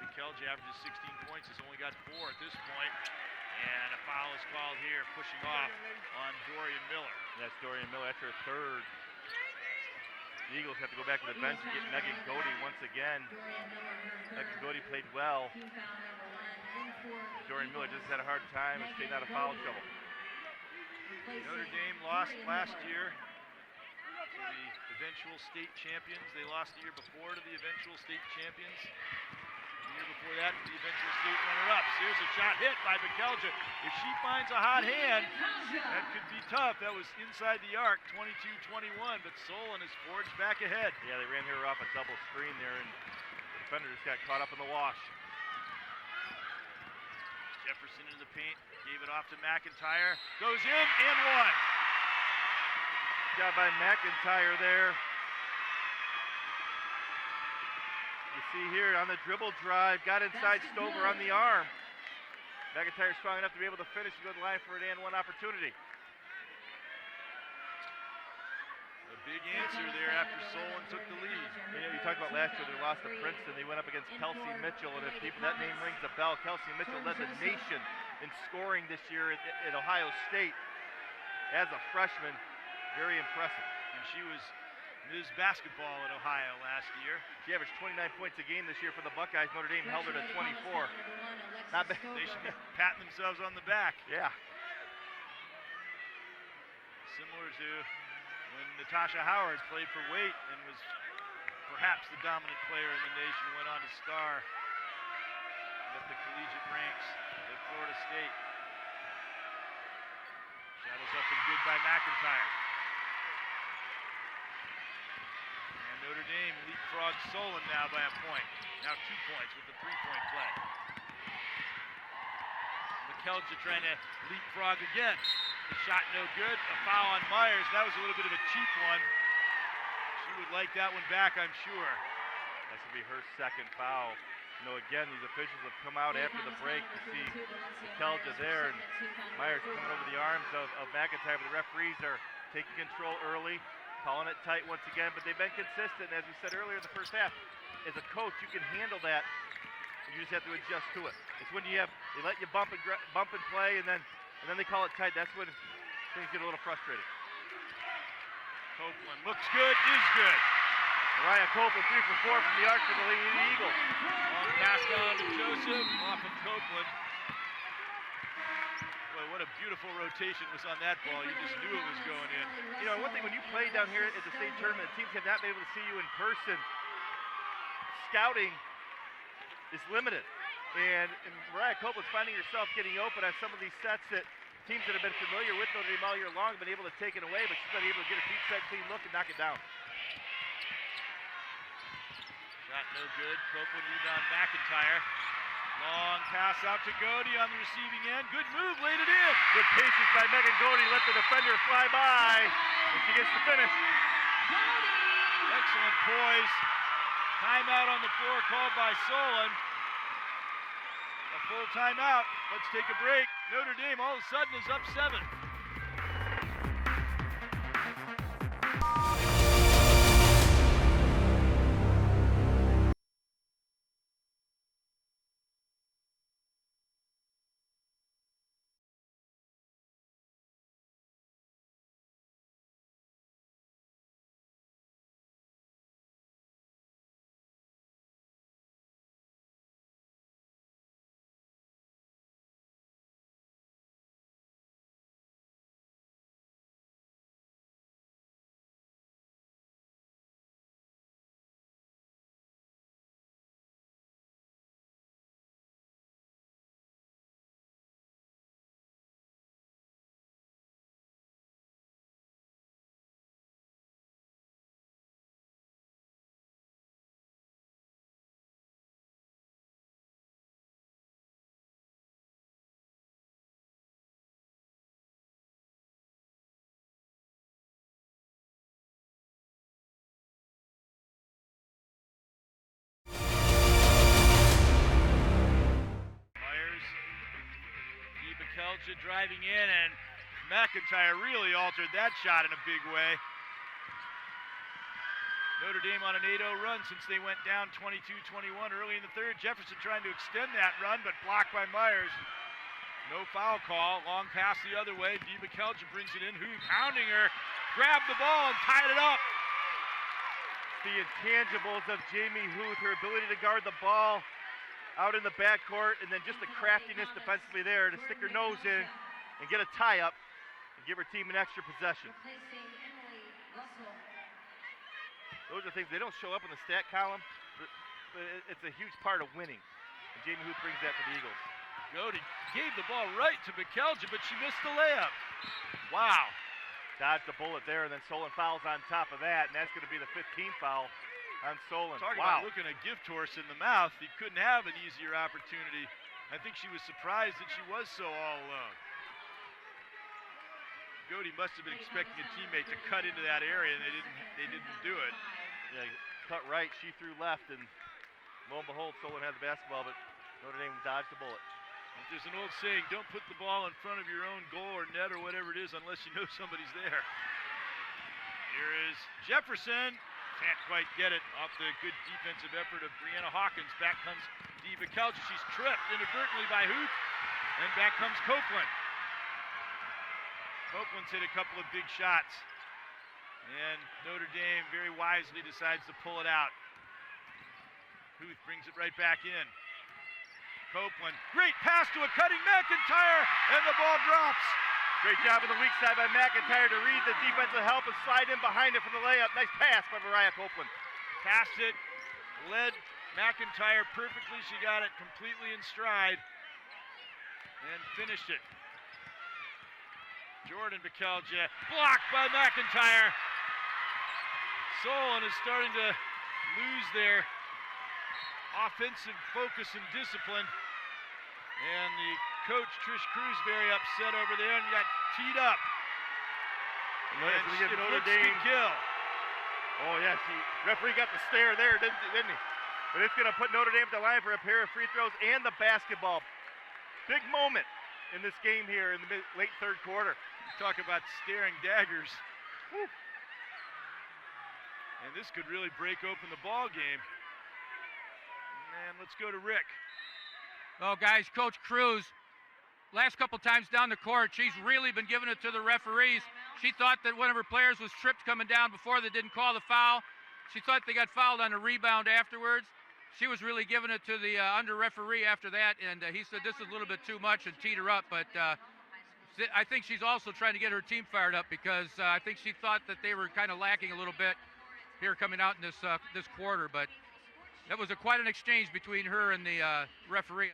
Diva Kelja averages 16 points, has only got 4 at this point. And a foul is called here, pushing off on Dorian Miller. That's Dorian Miller, that's her third. The Eagles have to go back to the bench and get Megan Godey once again. Megan Godey played well. Dorian Miller just had a hard time and stayed out of foul trouble. Notre Dame lost last year to the eventual state champions. They lost the year before to the eventual state champions. The year before that, the eventual state runner-ups. Here's a shot hit by Bekelja. If she finds a hot hand, that could be tough. That was inside the arc, 22-21, but Solon is forged back ahead. Yeah, they ran her off a double screen there, and the defender just got caught up in the wash. Jefferson into the paint, gave it off to McIntyre, goes in and one. Job by McIntyre there. You see here on the dribble drive, got inside Stover on the arm. McIntyre strong enough to be able to finish and go to the line for an and one opportunity. A big answer there after Solon took the lead. You know, you talked about last year, they lost to Princeton. They went up against Kelsey Mitchell, and if people, that name rings a bell. Kelsey Mitchell led the nation in scoring this year at Ohio State as a freshman. Very impressive. And she was Ms. Basketball at Ohio last year. She averaged 29 points a game this year for the Buckeyes. Notre Dame held her to 24. Not bad. They should be patting themselves on the back. Yeah. Similar to when Natasha Howard played for Waite and was perhaps the dominant player in the nation, went on to star at the collegiate ranks at Florida State. Shadows up and good by McIntyre. And Notre Dame leapfrogs Solon now by a point. Now 2 points with the three-point play. McKelja trying to leapfrog again. The shot no good. A foul on Myers. That was a little bit of a cheap one. She would like that one back, I'm sure. That should be her second foul. You know, again, these officials have come out after the break to see McKelja there, and Myers coming over the arms of McIntyre, but the referees are taking control early, calling it tight once again, but they've been consistent. As we said earlier in the first half, as a coach, you can handle that. You just have to adjust to it. It's when they let you bump and play, and then they call it tight. That's when things get a little frustrating. Copeland looks good, is good. Mariah Copeland 3 for 4 from the arc for the Lady Eagles. Long pass down to Joseph, off of Copeland. Boy, what a beautiful rotation was on that ball. You just knew it was going in. You know, one thing when you play down here at the state tournament, teams have not been able to see you in person. Scouting is limited. And Mariah Copeland's finding herself getting open on some of these sets that teams that have been familiar with Notre Dame all year long have been able to take it away, but she's been able to get a deep set, clean look and knock it down. Shot no good. Copeland rebound McIntyre. Long pass out to Godey on the receiving end. Good move, laid it in. Good patience by Megan Godey. Let the defender fly by. And she gets the finish. Excellent poise. Timeout on the floor called by Solon. A full timeout. Let's take a break. Notre Dame all of a sudden is up 7. Kelja driving in, and McIntyre really altered that shot in a big way. Notre Dame on an 8-0 run since they went down 22-21 early in the third. Jefferson trying to extend that run, but blocked by Myers. No foul call. Long pass the other way. Diva Kelja brings it in. Huth pounding her. Grabbed the ball and tied it up. The intangibles of Jamie Huth, her ability to guard the ball out in the backcourt, and then just the craftiness defensively there to stick her nose in and get a tie-up and give her team an extra possession. Those are things, they don't show up in the stat column, but it's a huge part of winning. And Jamie Huth brings that for the Eagles. Godey gave the ball right to McKelja, but she missed the layup. Wow. Dodged the bullet there, and then Solon fouls on top of that, and that's going to be the 15th foul on Solon. Talking wow. about looking a gift horse in the mouth. He couldn't have an easier opportunity I think she was surprised that she was so all alone. Goody must have been expecting a teammate to cut into that area, and they didn't do it. Yeah, cut right, she threw left, and lo and behold, Solon had the basketball, but Notre Dame dodged the bullet. There's an old saying, don't put the ball in front of your own goal or net or whatever it is unless you know somebody's there. Here is Jefferson. Can't quite get it off the good defensive effort of Brianna Hawkins. Back comes Dee McKelvey. She's tripped inadvertently by Huth. And back comes Copeland. Copeland's hit a couple of big shots. And Notre Dame very wisely decides to pull it out. Huth brings it right back in. Copeland, great pass to a cutting McIntyre, and the ball drops. Great job on the weak side by McIntyre to read the defensive help and slide in behind it for the layup. Nice pass by Mariah Copeland. Passed it, led McIntyre perfectly. She got it completely in stride and finished it. Jordan McKelvey blocked by McIntyre. Solon is starting to lose their offensive focus and discipline. And the coach, Trish Cruz, very upset over there and got teed up. And Notre Dame kill. Oh, yes, referee got the stare there, didn't he? But it's going to put Notre Dame at the line for a pair of free throws and the basketball. Big moment in this game here in the late third quarter. Talk about staring daggers. Woo. And this could really break open the ball game. And let's go to Rick. Oh, guys, Coach Cruz, last couple times down the court, she's really been giving it to the referees. She thought that one of her players was tripped coming down before they didn't call the foul. She thought they got fouled on a rebound afterwards. She was really giving it to the under referee after that, and he said this is a little bit too much and teed her up. But I think she's also trying to get her team fired up because I think she thought that they were kind of lacking a little bit here coming out in this quarter. But that was quite an exchange between her and the referee.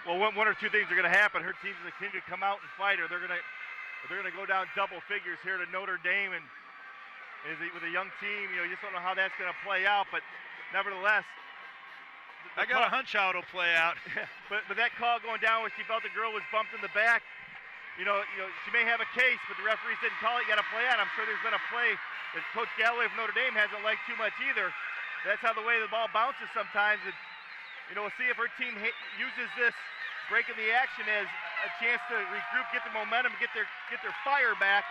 Well, one or two things are going to happen. Her team's going to continue to come out and fight her. They're going to go down double figures here to Notre Dame, and with a young team, you just don't know how that's going to play out. But nevertheless, I got a hunch how it'll play out. but that call going down where she felt the girl was bumped in the back, she may have a case, but the referees didn't call it. You got to play out. I'm sure there's been a play that Coach Galloway from Notre Dame hasn't liked too much either. That's how the way the ball bounces sometimes. And we'll see if her team uses this breaking the action as a chance to regroup, get the momentum, get their fire back.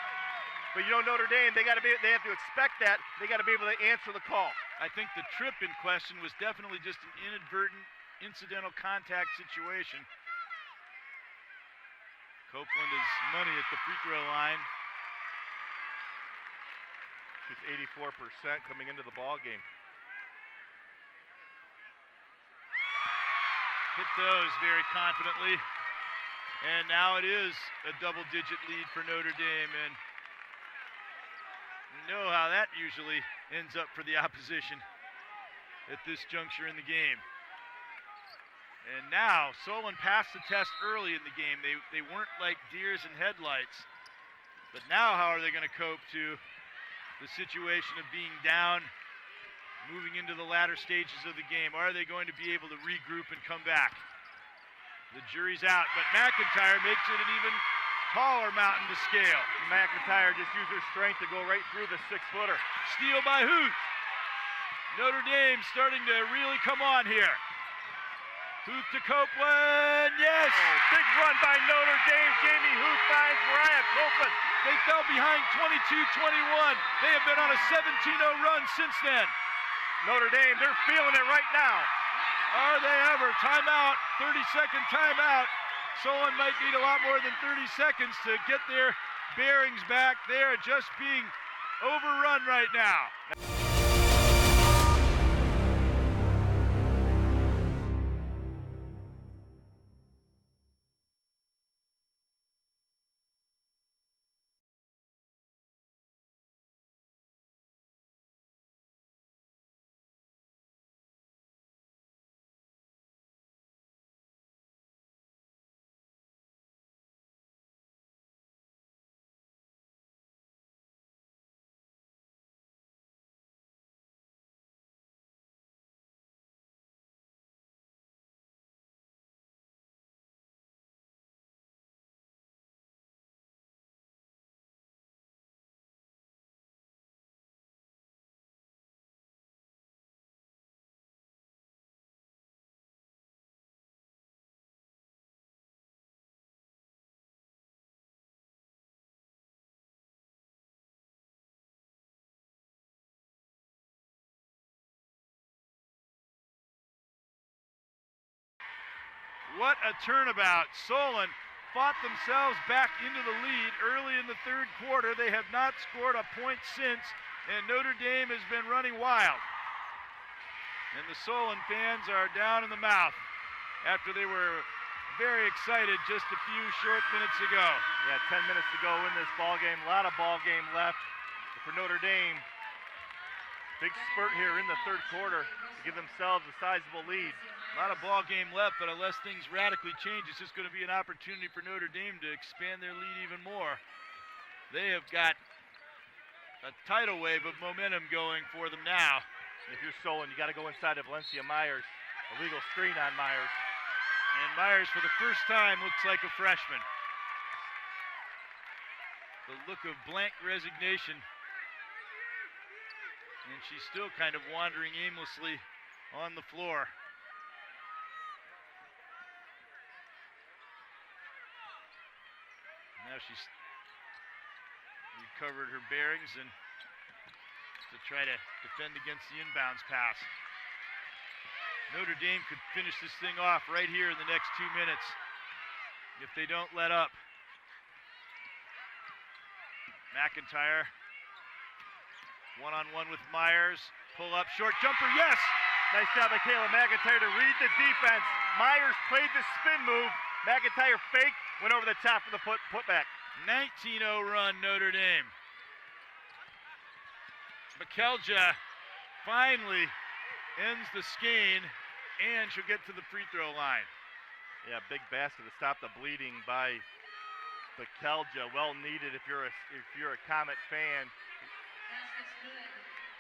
But Notre Dame, they have to expect that. They got to be able to answer the call. I think the trip in question was definitely just an inadvertent, incidental contact situation. Copeland is money at the free throw line. She's 84% coming into the ball game. Hit those very confidently. And now it is a double-digit lead for Notre Dame. And you know how that usually ends up for the opposition at this juncture in the game. And now Solon passed the test early in the game. They weren't like deers in headlights. But now how are they going to cope to the situation of being down, moving into the latter stages of the game? Are they going to be able to regroup and come back? The jury's out, but McIntyre makes it an even taller mountain to scale. McIntyre just used her strength to go right through the 6-footer. Steal by Huth. Notre Dame starting to really come on here. Huth to Copeland, yes! Oh, big run by Notre Dame. Jamie Huth finds Mariah Copeland. They fell behind 22-21. They have been on a 17-0 run since then. Notre Dame, they're feeling it right now. Are they ever? Timeout, 30-second timeout. Solon might need a lot more than 30 seconds to get their bearings back. They are just being overrun right now. What a turnabout. Solon fought themselves back into the lead early in the third quarter. They have not scored a point since, and Notre Dame has been running wild. And the Solon fans are down in the mouth after they were very excited just a few short minutes ago. Yeah, 10 minutes to go in this ball game. A lot of ball game left for Notre Dame. Big spurt here in the third quarter to give themselves a sizable lead. A lot of ball game left, but unless things radically change, it's just going to be an opportunity for Notre Dame to expand their lead even more. They have got a tidal wave of momentum going for them now. If you're Solon, you got to go inside of Valencia Myers. Illegal screen on Myers. And Myers, for the first time, looks like a freshman. The look of blank resignation. And she's still kind of wandering aimlessly on the floor. Now she's recovered her bearings and to try to defend against the inbounds pass. Notre Dame could finish this thing off right here in the next 2 minutes if they don't let up. McIntyre, one-on-one with Myers. Pull up, short jumper, yes! Nice job by Kayla McIntyre to read the defense. Myers played the spin move. McIntyre faked, went over the top of the putback. 19-0 run, Notre Dame. McKelja finally ends the skein, and she'll get to the free throw line. Yeah, big basket to stop the bleeding by McKelja. Well needed if you're a Comet fan.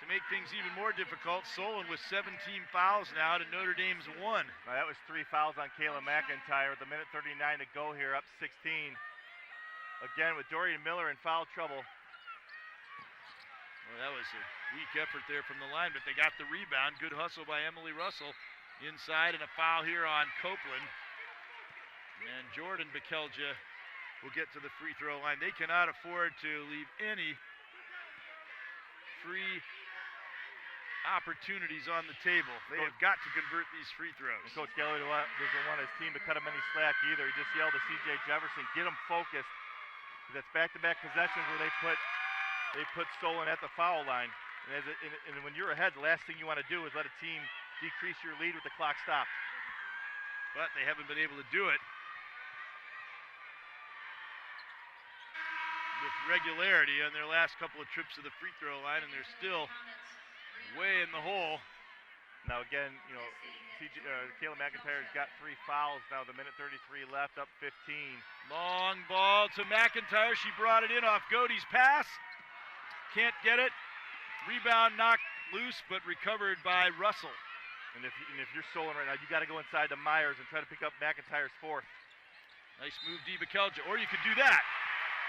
To make things even more difficult, Solon with 17 fouls now to Notre Dame's 1. Now that was 3 fouls on Kayla McIntyre with a minute 39 to go here, up 16. Again with Dorian Miller in foul trouble. Well, that was a weak effort there from the line, but they got the rebound. Good hustle by Emily Russell inside, and a foul here on Copeland. And Jordan McKelja will get to the free throw line. They cannot afford to leave any free opportunities on the table. They have got to convert these free throws. And Coach Galloway doesn't want his team to cut him any slack either. He just yelled to C.J. Jefferson, get him focused. That's back-to-back possessions where they put Solon at the foul line. And when you're ahead, the last thing you want to do is let a team decrease your lead with the clock stopped. But they haven't been able to do it with regularity on their last couple of trips to the free throw line, and they're still way in the hole. Now again, Kayla McIntyre's got 3 fouls now. The minute 33 left, up 15. Long ball to McIntyre. She brought it in off Godey's pass. Can't get it. Rebound knocked loose, but recovered by Russell. And if you're Solon right now, you got to go inside to Myers and try to pick up McIntyre's 4th. Nice move, DeBakelja. Or you could do that.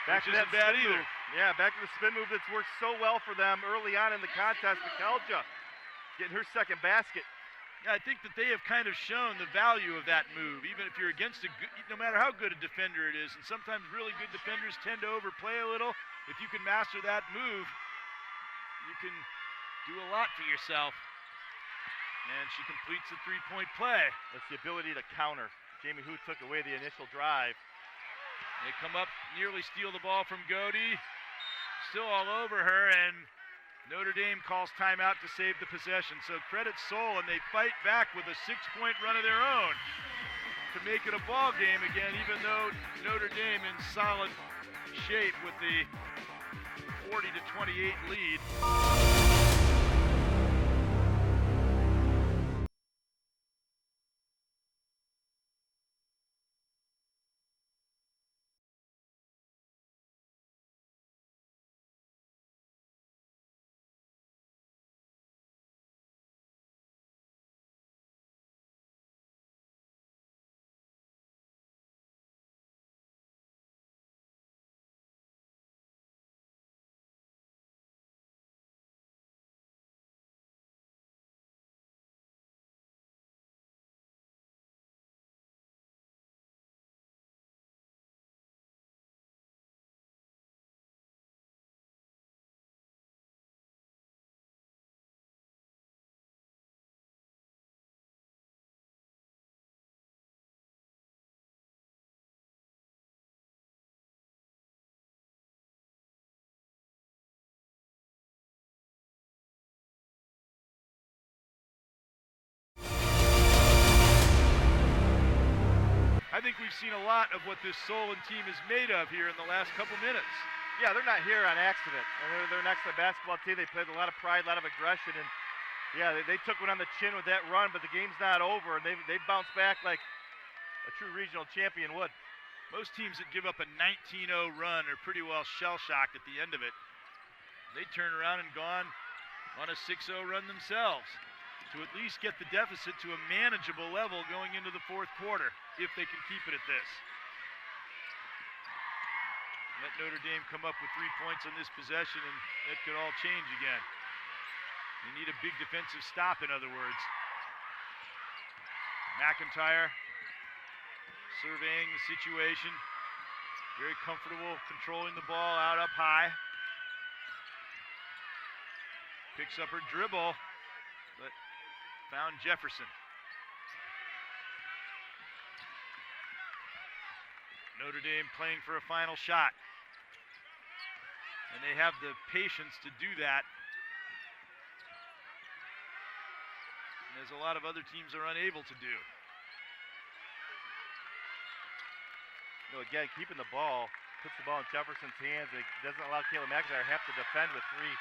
Back to which that isn't bad spin either. move. Yeah, back to the spin move that's worked so well for them early on in the contest. Bakelja getting her second basket. Yeah, I think that they have kind of shown the value of that move, even if you're against no matter how good a defender it is. And sometimes really good defenders tend to overplay a little. If you can master that move, you can do a lot for yourself. And she completes the three-point play. That's the ability to counter. Jamie Hu took away the initial drive. They come up, nearly steal the ball from Godey. Still all over her, and Notre Dame calls timeout to save the possession. So credit Solon, they fight back with a 6-point run of their own to make it a ball game again, even though Notre Dame in solid shape with the 40-28 lead. I think we've seen a lot of what this Solon team is made of here in the last couple minutes. Yeah, they're not here on accident. And they're an excellent basketball team. They played with a lot of pride, a lot of aggression, and yeah, they took one on the chin with that run, but the game's not over, and they bounced back like a true regional champion would. Most teams that give up a 19-0 run are pretty well shell-shocked at the end of it. They turn around and gone on a 6-0 run themselves to at least get the deficit to a manageable level going into the fourth quarter, if they can keep it at this. Let Notre Dame come up with 3 points on this possession, and that could all change again. They need a big defensive stop, in other words. McIntyre surveying the situation. Very comfortable controlling the ball out up high. Picks up her dribble, but found Jefferson. Notre Dame playing for a final shot. And they have the patience to do that. As a lot of other teams are unable to do. Again, keeping the ball, puts the ball in Jefferson's hands. It doesn't allow Kayla McIntyre to have to defend with three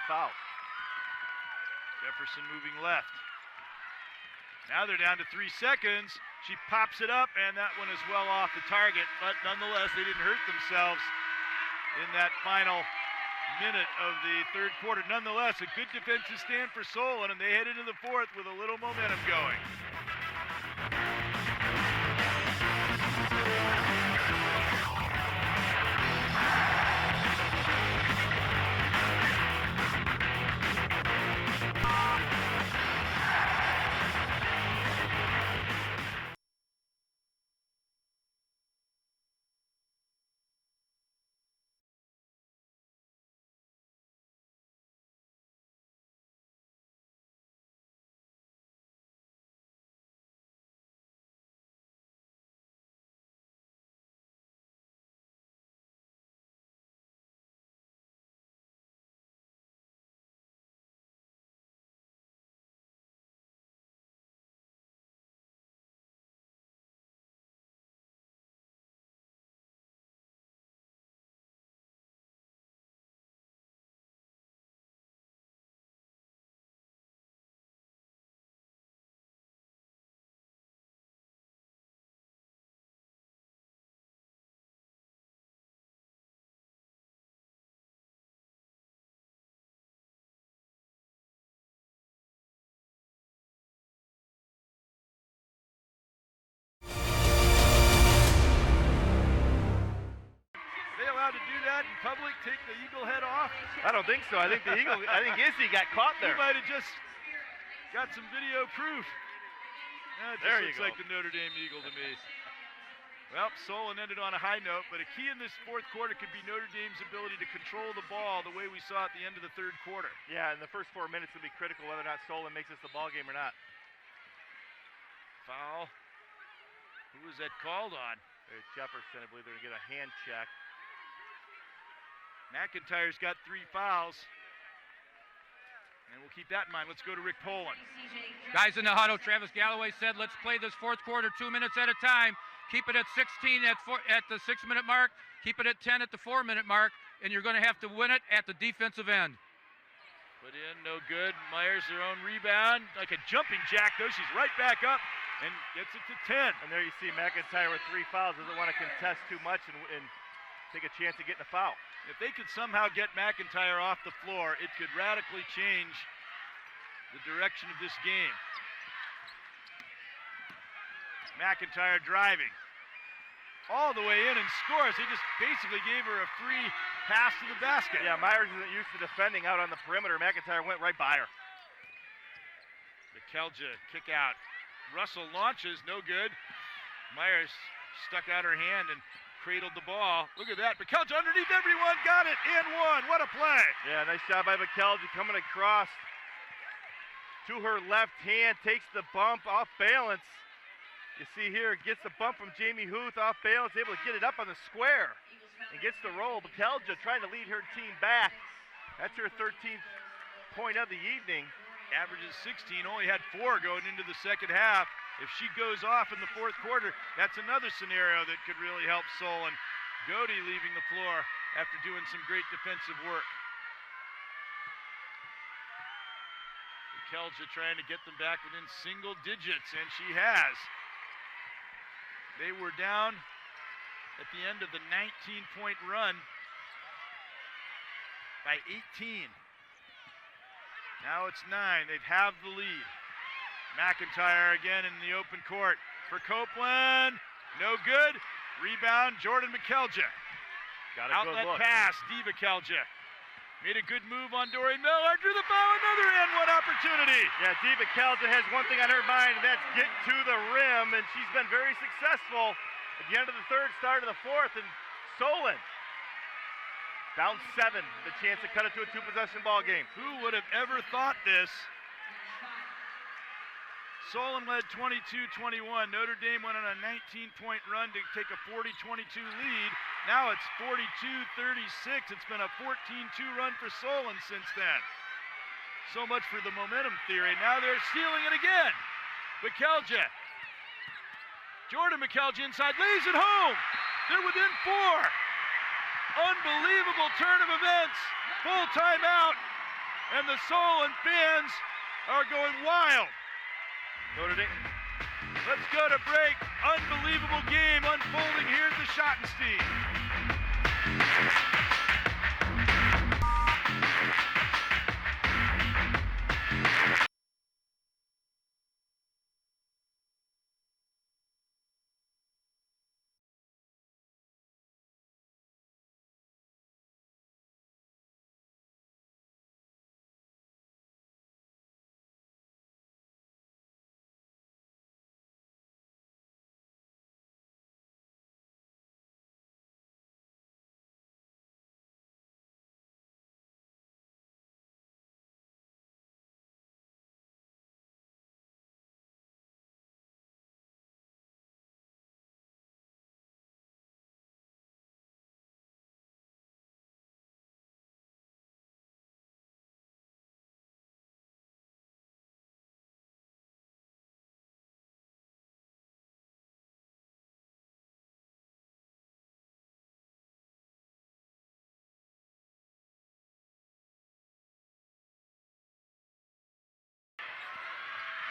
fouls. Jefferson moving left. Now they're down to 3 seconds. She pops it up, and that one is well off the target. But nonetheless, they didn't hurt themselves in that final minute of the third quarter. Nonetheless, a good defensive stand for Solon, and they head into the fourth with a little momentum going. allowed to do that in public? Take the eagle head off? I don't think so. I think Izzy got caught He there. might have just got some video proof. That just There you looks go. like the Notre Dame Eagle to me. Well, Solon ended on a high note, but a key in this fourth quarter could be Notre Dame's ability to control the ball the way we saw at the end of the third quarter. Yeah, and the first 4 minutes will be critical whether or not Solon makes this the ball game or not. Foul. Who was that called on? There's Jefferson. I believe they're going to get a hand check. McIntyre's got 3 fouls. And we'll keep that in mind. Let's go to Rick Poland. Guys in the huddle, Travis Galloway said, let's play this fourth quarter 2 minutes at a time. Keep it at 16 at the 6-minute mark. Keep it at 10 at the 4-minute mark. And you're going to have to win it at the defensive end. Put in, no good. Myers, their own rebound. Like a jumping jack, though. She's right back up and gets it to 10. And there you see McIntyre with 3 fouls. Doesn't want to contest too much and take a chance of getting a foul. If they could somehow get McIntyre off the floor, it could radically change the direction of this game. McIntyre driving all the way in and scores. They just basically gave her a free pass to the basket. Yeah, Myers isn't used to defending out on the perimeter. McIntyre went right by her. McKelja kick out. Russell launches, no good. Myers stuck out her hand and cradled the ball. Look at that. McKelja underneath everyone. Got it. And one. What a play. Yeah, nice job by McKelja coming across to her left hand. Takes the bump off balance. You see here, gets the bump from Jamie Huth off balance, able to get it up on the square and gets the roll. McKelja trying to lead her team back. That's her 13th point of the evening. Averages 16, only had 4 going into the second half. If she goes off in the fourth quarter, that's another scenario that could really help Solon. Godey leaving the floor after doing some great defensive work. McKelja trying to get them back within single digits, and she has. They were down at the end of the 19-point run by 18. Now it's 9. They've halved the lead. McIntyre again in the open court for Copeland. No good. Rebound, Jordan McKelja. Got a good Outlet look. pass, Dee McKelja. Made a good move on Dory Miller. Drew the foul, another and one opportunity. Yeah, Dee McKelja has one thing on her mind, and that's get to the rim, and she's been very successful at the end of the third, start of the fourth, and Solon down 7, the chance to cut it to a 2-possession ball game. Who would have ever thought this? Solon led 22-21. Notre Dame went on a 19-point run to take a 40-22 lead. Now it's 42-36. It's been a 14-2 run for Solon since then. So much for the momentum theory. Now they're stealing it again. McKelja. Jordan McKelja inside, lays it home. They're within 4. Unbelievable turn of events. Full timeout. And the Solon fans are going wild. Notre Dame. Let's go to break. Unbelievable game unfolding here at the Schottenstein.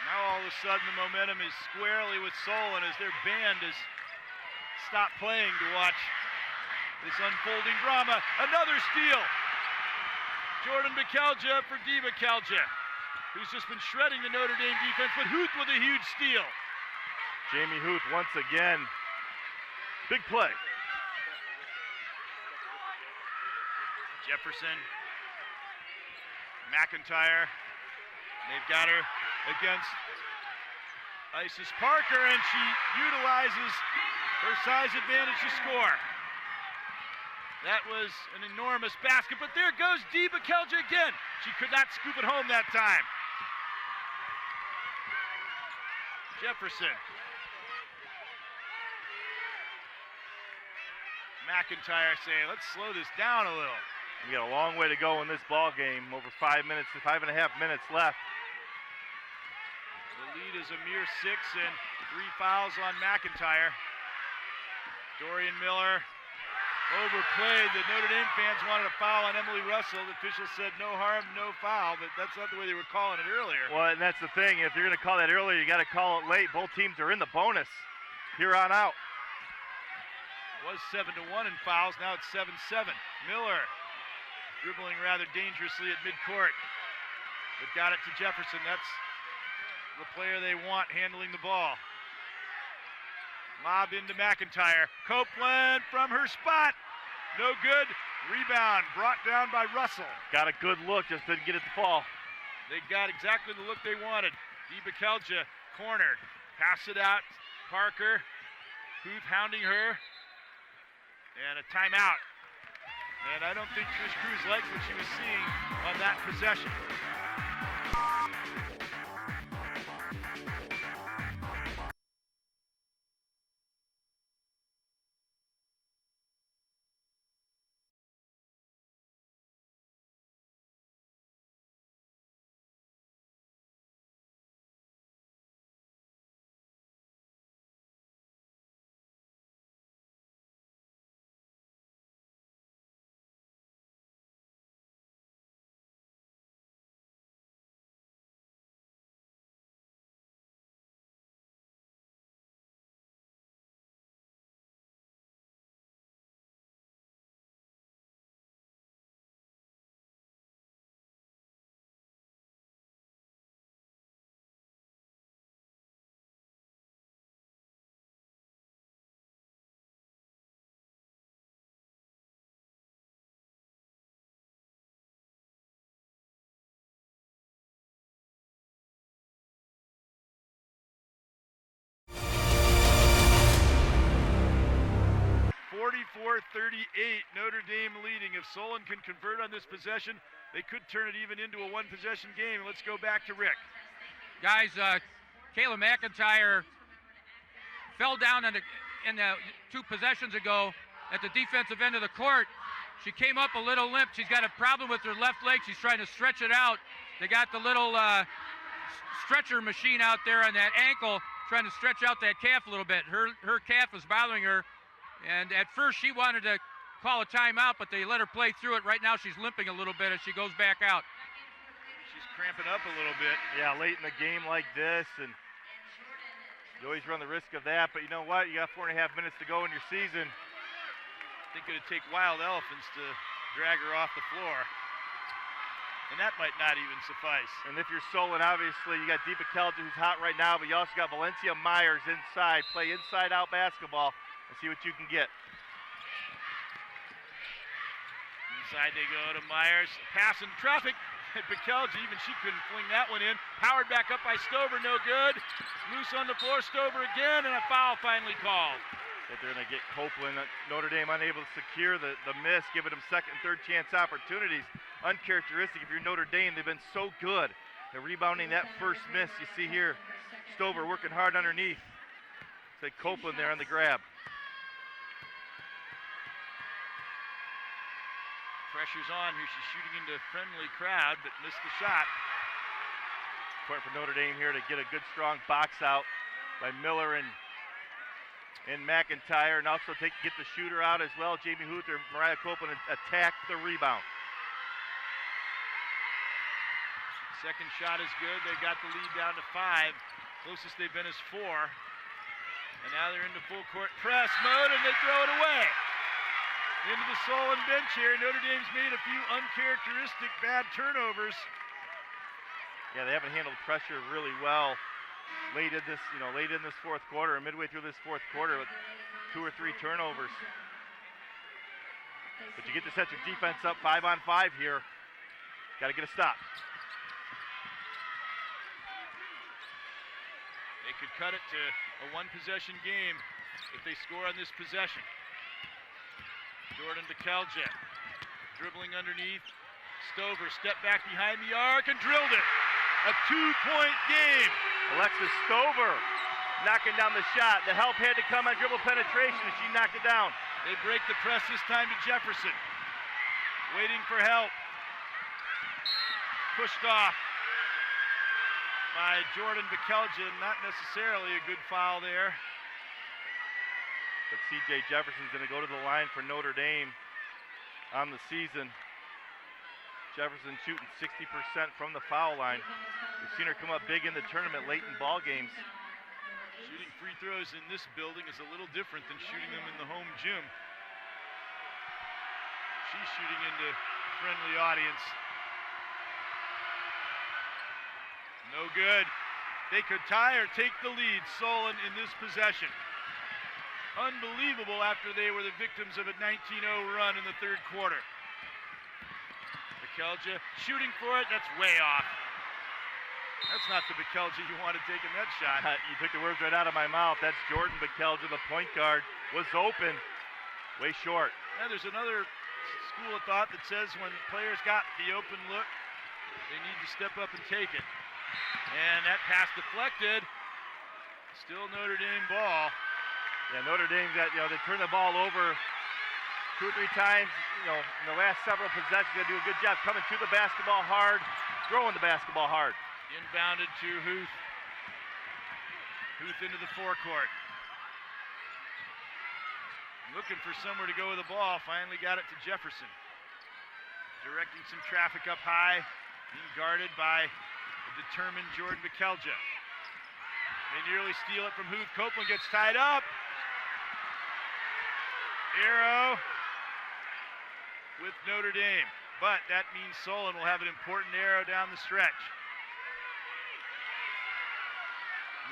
Now all of a sudden the momentum is squarely with Solon as their band has stopped playing to watch this unfolding drama. Another steal. Jordan McKelja for Dee McKelja, who's just been shredding the Notre Dame defense, but Huth with a huge steal. Jamie Huth once again. Big play. Jefferson, McIntyre. They've got her against Isis Parker, and she utilizes her size advantage to score. That was an enormous basket, but there goes Dee Bekelja again. She could not scoop it home that time. Jefferson. McIntyre saying, let's slow this down a little. We got a long way to go in this ball game. Over 5 minutes, 5.5 minutes left. The lead is a mere 6 and 3 fouls on McIntyre. Dorian Miller overplayed. The Notre Dame fans wanted a foul on Emily Russell. The official said no harm, no foul, but that's not the way they were calling it earlier. Well, and that's the thing. If you're going to call that earlier, you got to call it late. Both teams are in the bonus here on out. It was 7-1 in fouls. Now it's 7-7. Miller dribbling rather dangerously at midcourt, but got it to Jefferson. That's the player they want handling the ball. Lob into McIntyre. Copeland from her spot. No good. Rebound brought down by Russell. Got a good look, just didn't get it to fall. They got exactly the look they wanted. Dee Bekelja cornered. Pass it out. Parker. Huth hounding her. And a timeout. And I don't think Trish Cruz liked what she was seeing on that possession. Notre Dame leading. If Solon can convert on this possession, they could turn it even into a one-possession game. Let's go back to Rick. Guys, Kayla McIntyre fell down in the 2 possessions ago at the defensive end of the court. She came up a little limp. She's got a problem with her left leg. She's trying to stretch it out. They got the little stretcher machine out there on that ankle, trying to stretch out that calf a little bit. Her calf is bothering her. And at first she wanted to call a timeout, but they let her play through it. Right now she's limping a little bit as she goes back out. She's cramping up a little bit. Yeah, late in the game like this, and you always run the risk of that. But you know what? You got 4.5 minutes to go in your season. I think it would take wild elephants to drag her off the floor. And that might not even suffice. And if you're Solon, obviously, you got Dee Bekelja, who's hot right now, but you also got Valencia Myers inside. Play inside-out basketball and see what you can get. Inside they go to Myers. Pass in traffic. Bekelja, even she couldn't fling that one in. Powered back up by Stover, no good. Loose on the floor, Stover again, and a foul finally called. But they're going to get Copeland. Notre Dame unable to secure the miss, giving them second and third chance opportunities. Uncharacteristic if you're Notre Dame. They've been so good at rebounding that first miss. You see here, Stover working hard underneath. It's like Copeland there on the grab. Pressure's on here. She's shooting into a friendly crowd, but missed the shot. Important for Notre Dame here to get a good, strong box out by Miller and McIntyre, and also get the shooter out as well. Jamie Huth or Mariah Copeland attack the rebound. Second shot is good. They got the lead down to 5. Closest they've been is 4. And now they're into full court press mode, and they throw it away. Into the Solon bench here. Notre Dame's made a few uncharacteristic bad turnovers. Yeah, they haven't handled pressure really well late in this fourth quarter, or midway through this fourth quarter, with 2 or 3 turnovers. But you get to set your defense up 5-on-5 here. Got to get a stop. They could cut it to a one-possession game if they score on this possession. Jordan Bekelja dribbling underneath. Stover stepped back behind the arc and drilled it. A 2-point game. Alexis Stover knocking down the shot. The help had to come on dribble penetration, and she knocked it down. They break the press this time to Jefferson. Waiting for help. Pushed off by Jordan Bekelja. Not necessarily a good foul there. But C.J. Jefferson's going to go to the line for Notre Dame on the season. Jefferson shooting 60% from the foul line. We've seen her come up big in the tournament late in ball games. Shooting free throws in this building is a little different than shooting them in the home gym. She's shooting into friendly audience. No good. They could tie or take the lead. Solon in this possession. Unbelievable after they were the victims of a 19-0 run in the third quarter. Bekelja shooting for it. That's way off. That's not the Bekelja you wanted taking that shot. You took the words right out of my mouth. That's Jordan Bekelja, the point guard, was open. Way short. Now there's another school of thought that says when players got the open look, they need to step up and take it. And that pass deflected. Still Notre Dame ball. Yeah, Notre Dame got, they turned the ball over 2 or 3 times, in the last several possessions. They do a good job coming to the basketball hard, throwing the basketball hard. Inbounded to Huth. Huth into the forecourt. Looking for somewhere to go with the ball. Finally got it to Jefferson. Directing some traffic up high. Being guarded by a determined Jordan Bekelja. They nearly steal it from Huth. Copeland gets tied up. Arrow with Notre Dame. But that means Solon will have an important arrow down the stretch.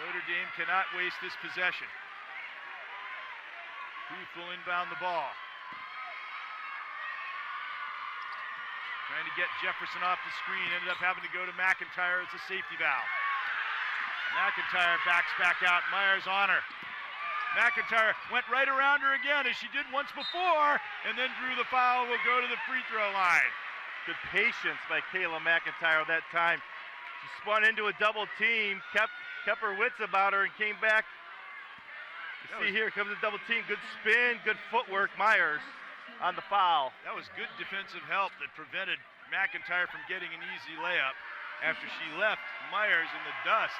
Notre Dame cannot waste this possession. Huth will inbound the ball. Trying to get Jefferson off the screen. Ended up having to go to McIntyre as a safety valve. McIntyre backs back out. Myers on her. McIntyre went right around her again as she did once before and then drew the foul. Will go to the free throw line. Good patience by Kayla McIntyre that time. She spun into a double team, kept her wits about her and came back. You see here comes a double team. Good spin, good footwork. Myers on the foul. That was good defensive help that prevented McIntyre from getting an easy layup after she left Myers in the dust.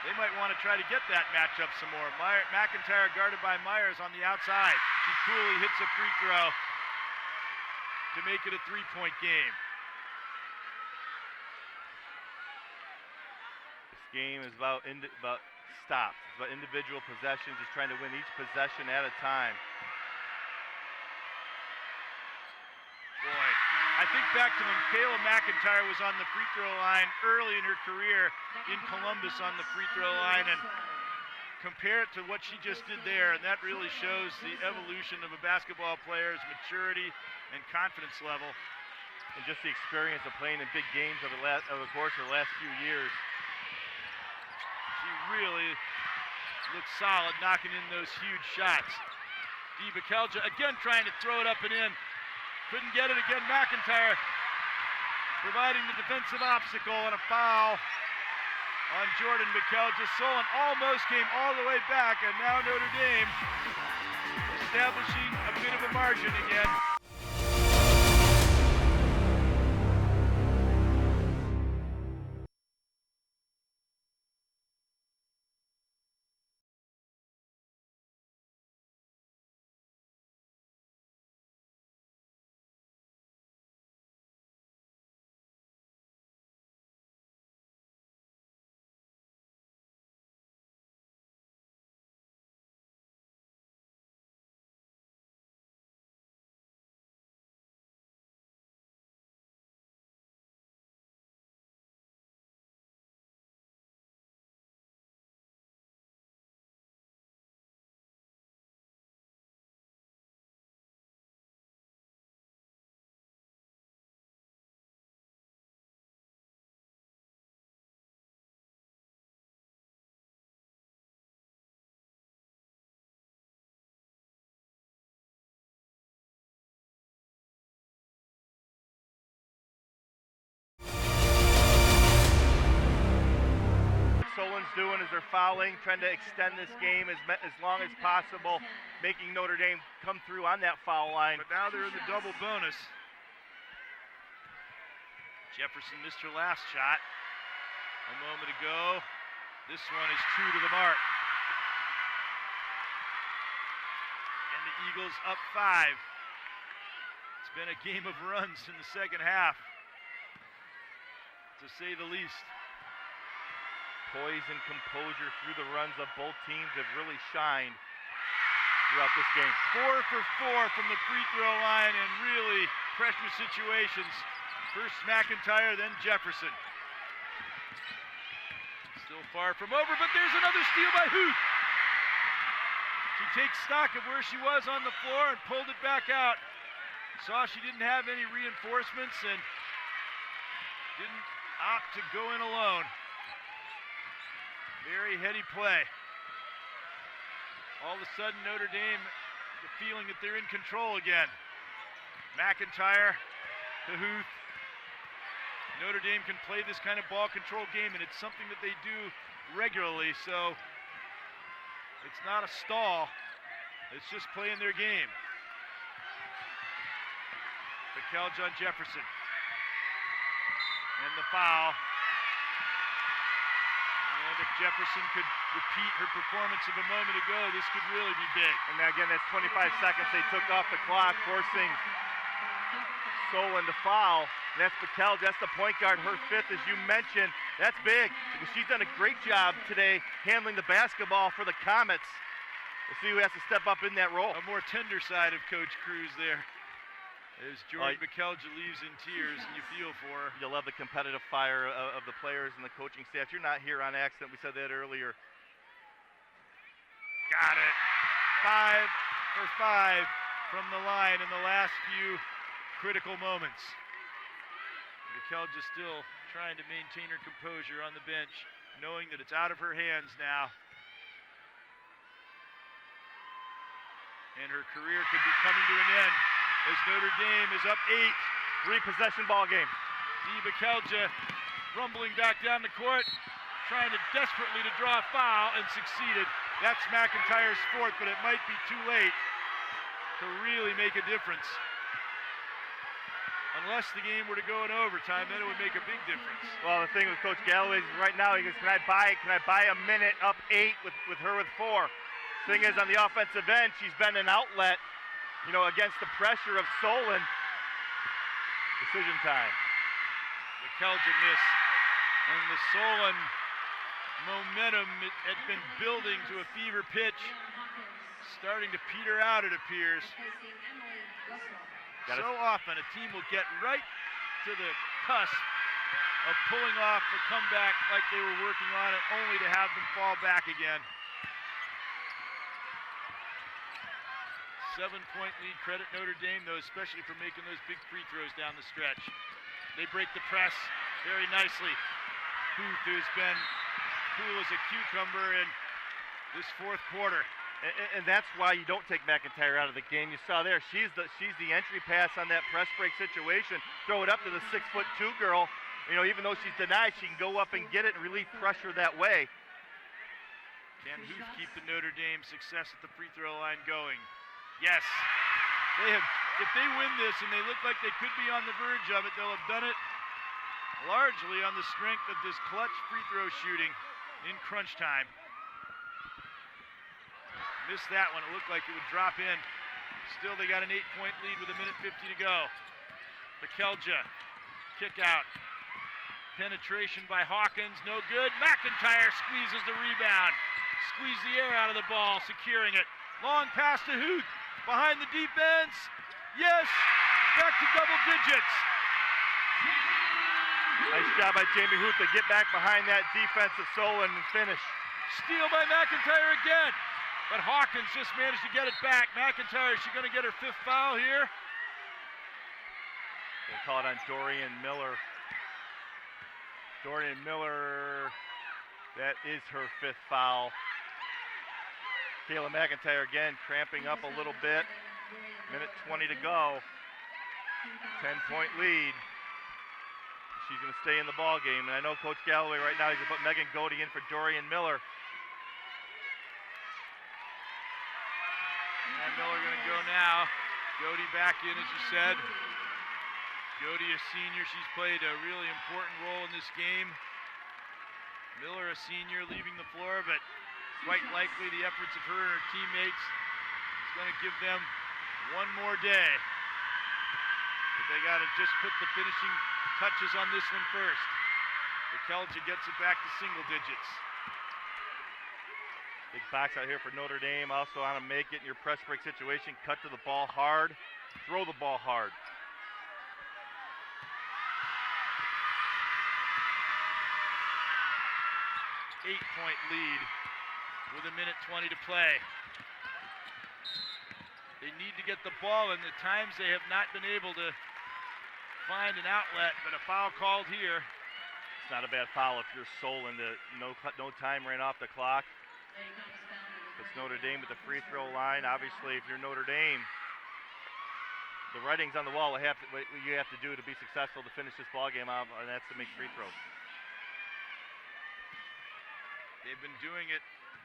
They might want to try to get that matchup some more. McIntyre guarded by Myers on the outside. She coolly hits a free throw to make it a 3-point game. This game is about stops. It's about individual possessions, just trying to win each possession at a time. Boy, I think back to when Kayla McIntyre was on the free throw line early in her career in Columbus on the free throw line, and compare it to what she just did there, and that really shows the evolution of a basketball player's maturity and confidence level. And just the experience of playing in big games over the course of the last few years. She really looks solid knocking in those huge shots. Bekelja again trying to throw it up and in. Couldn't get it again. McIntyre providing the defensive obstacle and a foul on Jordan Bekelja. Solon almost came all the way back, and now Notre Dame establishing a bit of a margin again. doing is they're fouling, trying to extend this game as long as possible, making Notre Dame come through on that foul line. But now they're in the double bonus. Jefferson missed her last shot a moment ago. This one is true to the mark. And the Eagles up 5. It's been a game of runs in the second half, to say the least. Poise and composure through the runs of both teams have really shined throughout this game. 4 for 4 from the free throw line in really pressure situations. First McIntyre, then Jefferson. Still far from over, but there's another steal by Huth. She takes stock of where she was on the floor and pulled it back out. Saw she didn't have any reinforcements and didn't opt to go in alone. Very heady play. All of a sudden, Notre Dame, the feeling that they're in control again. McIntyre to Huth. Notre Dame can play this kind of ball control game, and it's something that they do regularly, so it's not a stall. It's just playing their game. McKelge on Jefferson. And the foul. And if Jefferson could repeat her performance of a moment ago, this could really be big. And again, that's 25 seconds they took off the clock, forcing Solon to foul. And that's McKelge, that's the point guard, her 5th, as you mentioned. That's big, because she's done a great job today handling the basketball for the Comets. We'll see who has to step up in that role. A more tender side of Coach Cruz there. As Jordan McKelge leaves in tears, and you feel for her. You'll love the competitive fire of the players and the coaching staff. You're not here on accident. We said that earlier. Got it. 5 for 5 from the line in the last few critical moments. McKelge is still trying to maintain her composure on the bench, knowing that it's out of her hands now. And her career could be coming to an end as Notre Dame is up 8. 3-possession ball game. Dee McKelge rumbling back down the court, trying to desperately to draw a foul, and succeeded. That's McIntyre's 4th, but it might be too late to really make a difference. Unless the game were to go in overtime, then it would make a big difference. Well, the thing with Coach Galloway is right now he goes, can I buy a minute up 8 with her with 4? Thing is, on the offensive end, she's been an outlet, against the pressure of Solon. Decision time. McKelge missed. And the Solon momentum had been building to a fever pitch. Starting to peter out, it appears. So often a team will get right to the cusp of pulling off a comeback like they were working on it, only to have them fall back again. 7-point lead, credit Notre Dame, though, especially for making those big free throws down the stretch. They break the press very nicely. Huth, who's been cool as a cucumber in this 4th quarter. And that's why you don't take McIntyre out of the game. You saw there, she's the entry pass on that press break situation. Throw it up to the 6'2" girl. Even though she's denied, she can go up and get it and relieve pressure that way. Can Huth keep the Notre Dame success at the free throw line going? Yes. If they win this and they look like they could be on the verge of it, they'll have done it largely on the strength of this clutch free throw shooting in crunch time. Missed that one. It looked like it would drop in. Still, they got an 8-point lead with 1:50 to go. McKelge, kick out. Penetration by Hawkins, no good. McIntyre squeezes the rebound. Squeeze the air out of the ball, securing it. Long pass to Huth. Behind the defense. Yes, back to double digits. Nice job by Jamie Huth to get back behind that defense of Solon and finish. Steal by McIntyre again. But Hawkins just managed to get it back. McIntyre, is she going to get her 5th foul here? They call it on Dorian Miller. Dorian Miller, that is her 5th foul. Kayla McIntyre again cramping up a little bit. 1:20 to go. 10-point lead. she's going to stay in the ball game. And I know Coach Galloway right now, he's going to put Megan Godey in for Dorian Miller. And Miller going to go now. Godey back in, as you said. Godey, a senior, she's played a really important role in this game. Miller, a senior, leaving the floor, but quite likely the efforts of her and her teammates is going to give them one more day. But they got to just put the finishing touches on this one first. Kelja gets it back to single digits. Big box out here for Notre Dame. Also on to make it in your press break situation. Cut to the ball hard. Throw the ball hard. 8-point lead with 1:20 to play. They need to get the ball, and at times they have not been able to find an outlet, but a foul called here. It's not a bad foul if you're Solon. No time ran off the clock. It's Notre Dame with the free throw line. Obviously, if you're Notre Dame, the writing's on the wall. What you have to do to be successful to finish this ball game out, and that's to make free throws. They've been doing it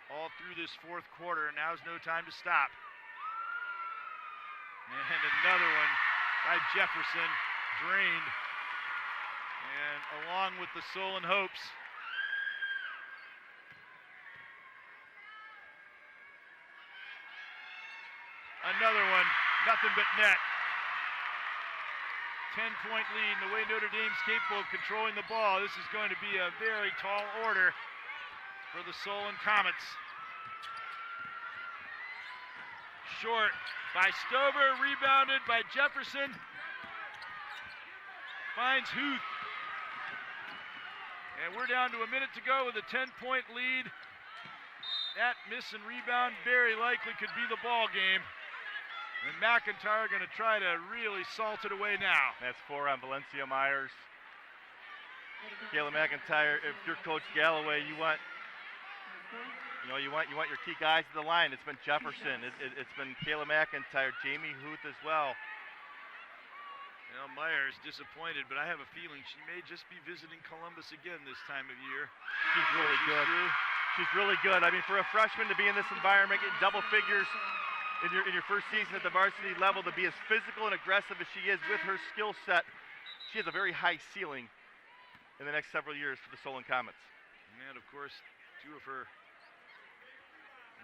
all through this fourth quarter, and now's no time to stop. And another one by Jefferson, drained. And along with the Solon hopes. Another one, nothing but net. 10-point lead, and the way Notre Dame's capable of controlling the ball, this is going to be a very tall order for the Solon Comets. Short by Stover, rebounded by Jefferson. Finds Huth. And we're down to 1 minute to go with a 10-point lead. That miss and rebound very likely could be the ball game. And McIntyre going to try to really salt it away now. That's 4 on Valencia Myers. Kayla McIntyre, if you're Coach Galloway, you want your key guys to the line. It's been Jefferson. It's been Kayla McIntyre, Jamie Huth as well. Well, Myers disappointed, but I have a feeling she may just be visiting Columbus again this time of year. She's really good. She's really good. I mean, for a freshman to be in this environment, getting double figures in your first season at the varsity level, to be as physical and aggressive as she is with her skill set, she has a very high ceiling in the next several years for the Solon Comets. And of course, 2 of her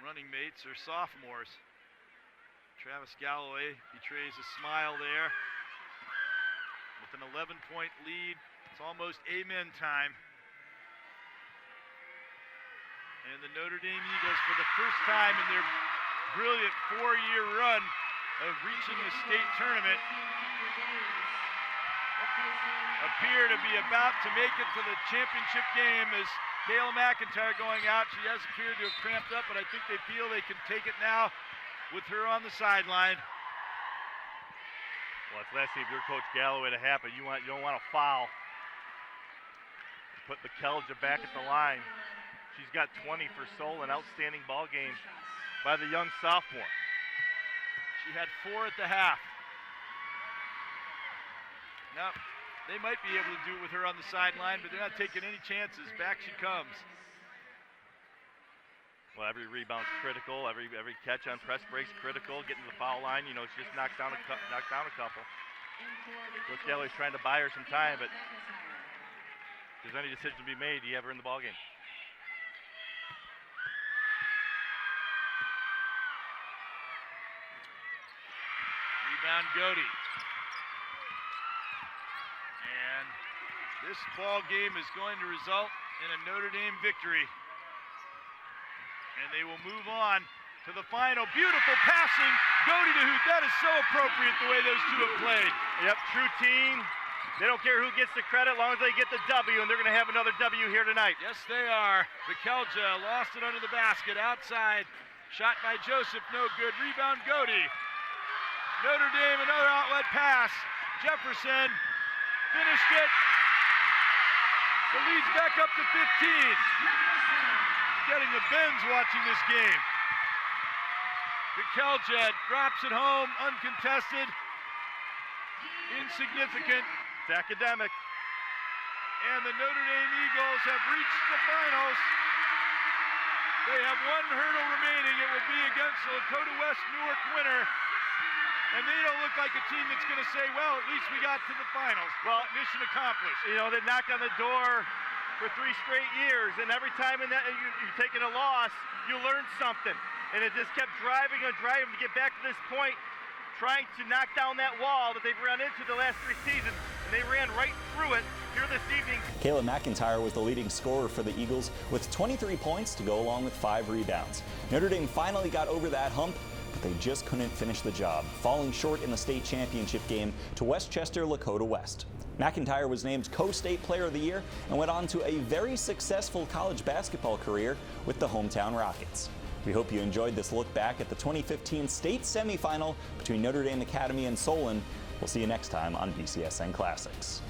running mates are sophomores. Travis Galloway betrays a smile there. With an 11-point lead, it's almost amen time. And the Notre Dame Eagles, for the first time in their brilliant 4-year run of reaching the state tournament, appear to be about to make it to the championship game. As Kayla McIntyre going out, she has appeared to have cramped up, but I think they feel they can take it now with her on the sideline. Well, let's see if you're Coach Galloway to happen. You don't want a foul. Put McKelja back at the line. She's got 20 for Solon. Outstanding ball game by the young sophomore. She had 4 at the half. Now, they might be able to do it with her on the sideline, but they're not taking any chances. Back she comes. Well, every rebound's critical. Every catch on press break's critical. Getting to the foul line, she just knocked down a couple. Coach Galloway's trying to buy her some time, but if there's any decision to be made, you have her in the ball game. Rebound Godey. And this ball game is going to result in a Notre Dame victory. And they will move on to the final. Beautiful passing, Godey to Huth. That is so appropriate the way those two have played. Yep, true team. They don't care who gets the credit as long as they get the W, and they're going to have another W here tonight. Yes, they are. McKelja lost it under the basket, outside. Shot by Joseph, no good. Rebound Godey. Notre Dame, another outlet pass. Jefferson finished it. The lead's back up to 15. Getting the bends watching this game. McKelja drops it home, uncontested, insignificant. It's academic. And the Notre Dame Eagles have reached the finals. They have one hurdle remaining. It will be against the Lakota West Newark winner. And they don't look like a team that's going to say, well, at least we got to the finals. Well, mission accomplished. You know, they knocked on the door for 3 straight years, and every time in that you're taking a loss, you learn something. And it just kept driving and driving to get back to this point, trying to knock down that wall that they've run into the last 3 seasons, and they ran right through it here this evening. Kayla McIntyre was the leading scorer for the Eagles with 23 points to go along with 5 rebounds. Notre Dame finally got over that hump, but they just couldn't finish the job, falling short in the state championship game to Westchester Lakota West. McIntyre was named Co-State Player of the Year and went on to a very successful college basketball career with the hometown Rockets. We hope you enjoyed this look back at the 2015 state semifinal between Notre Dame Academy and Solon. We'll see you next time on BCSN Classics.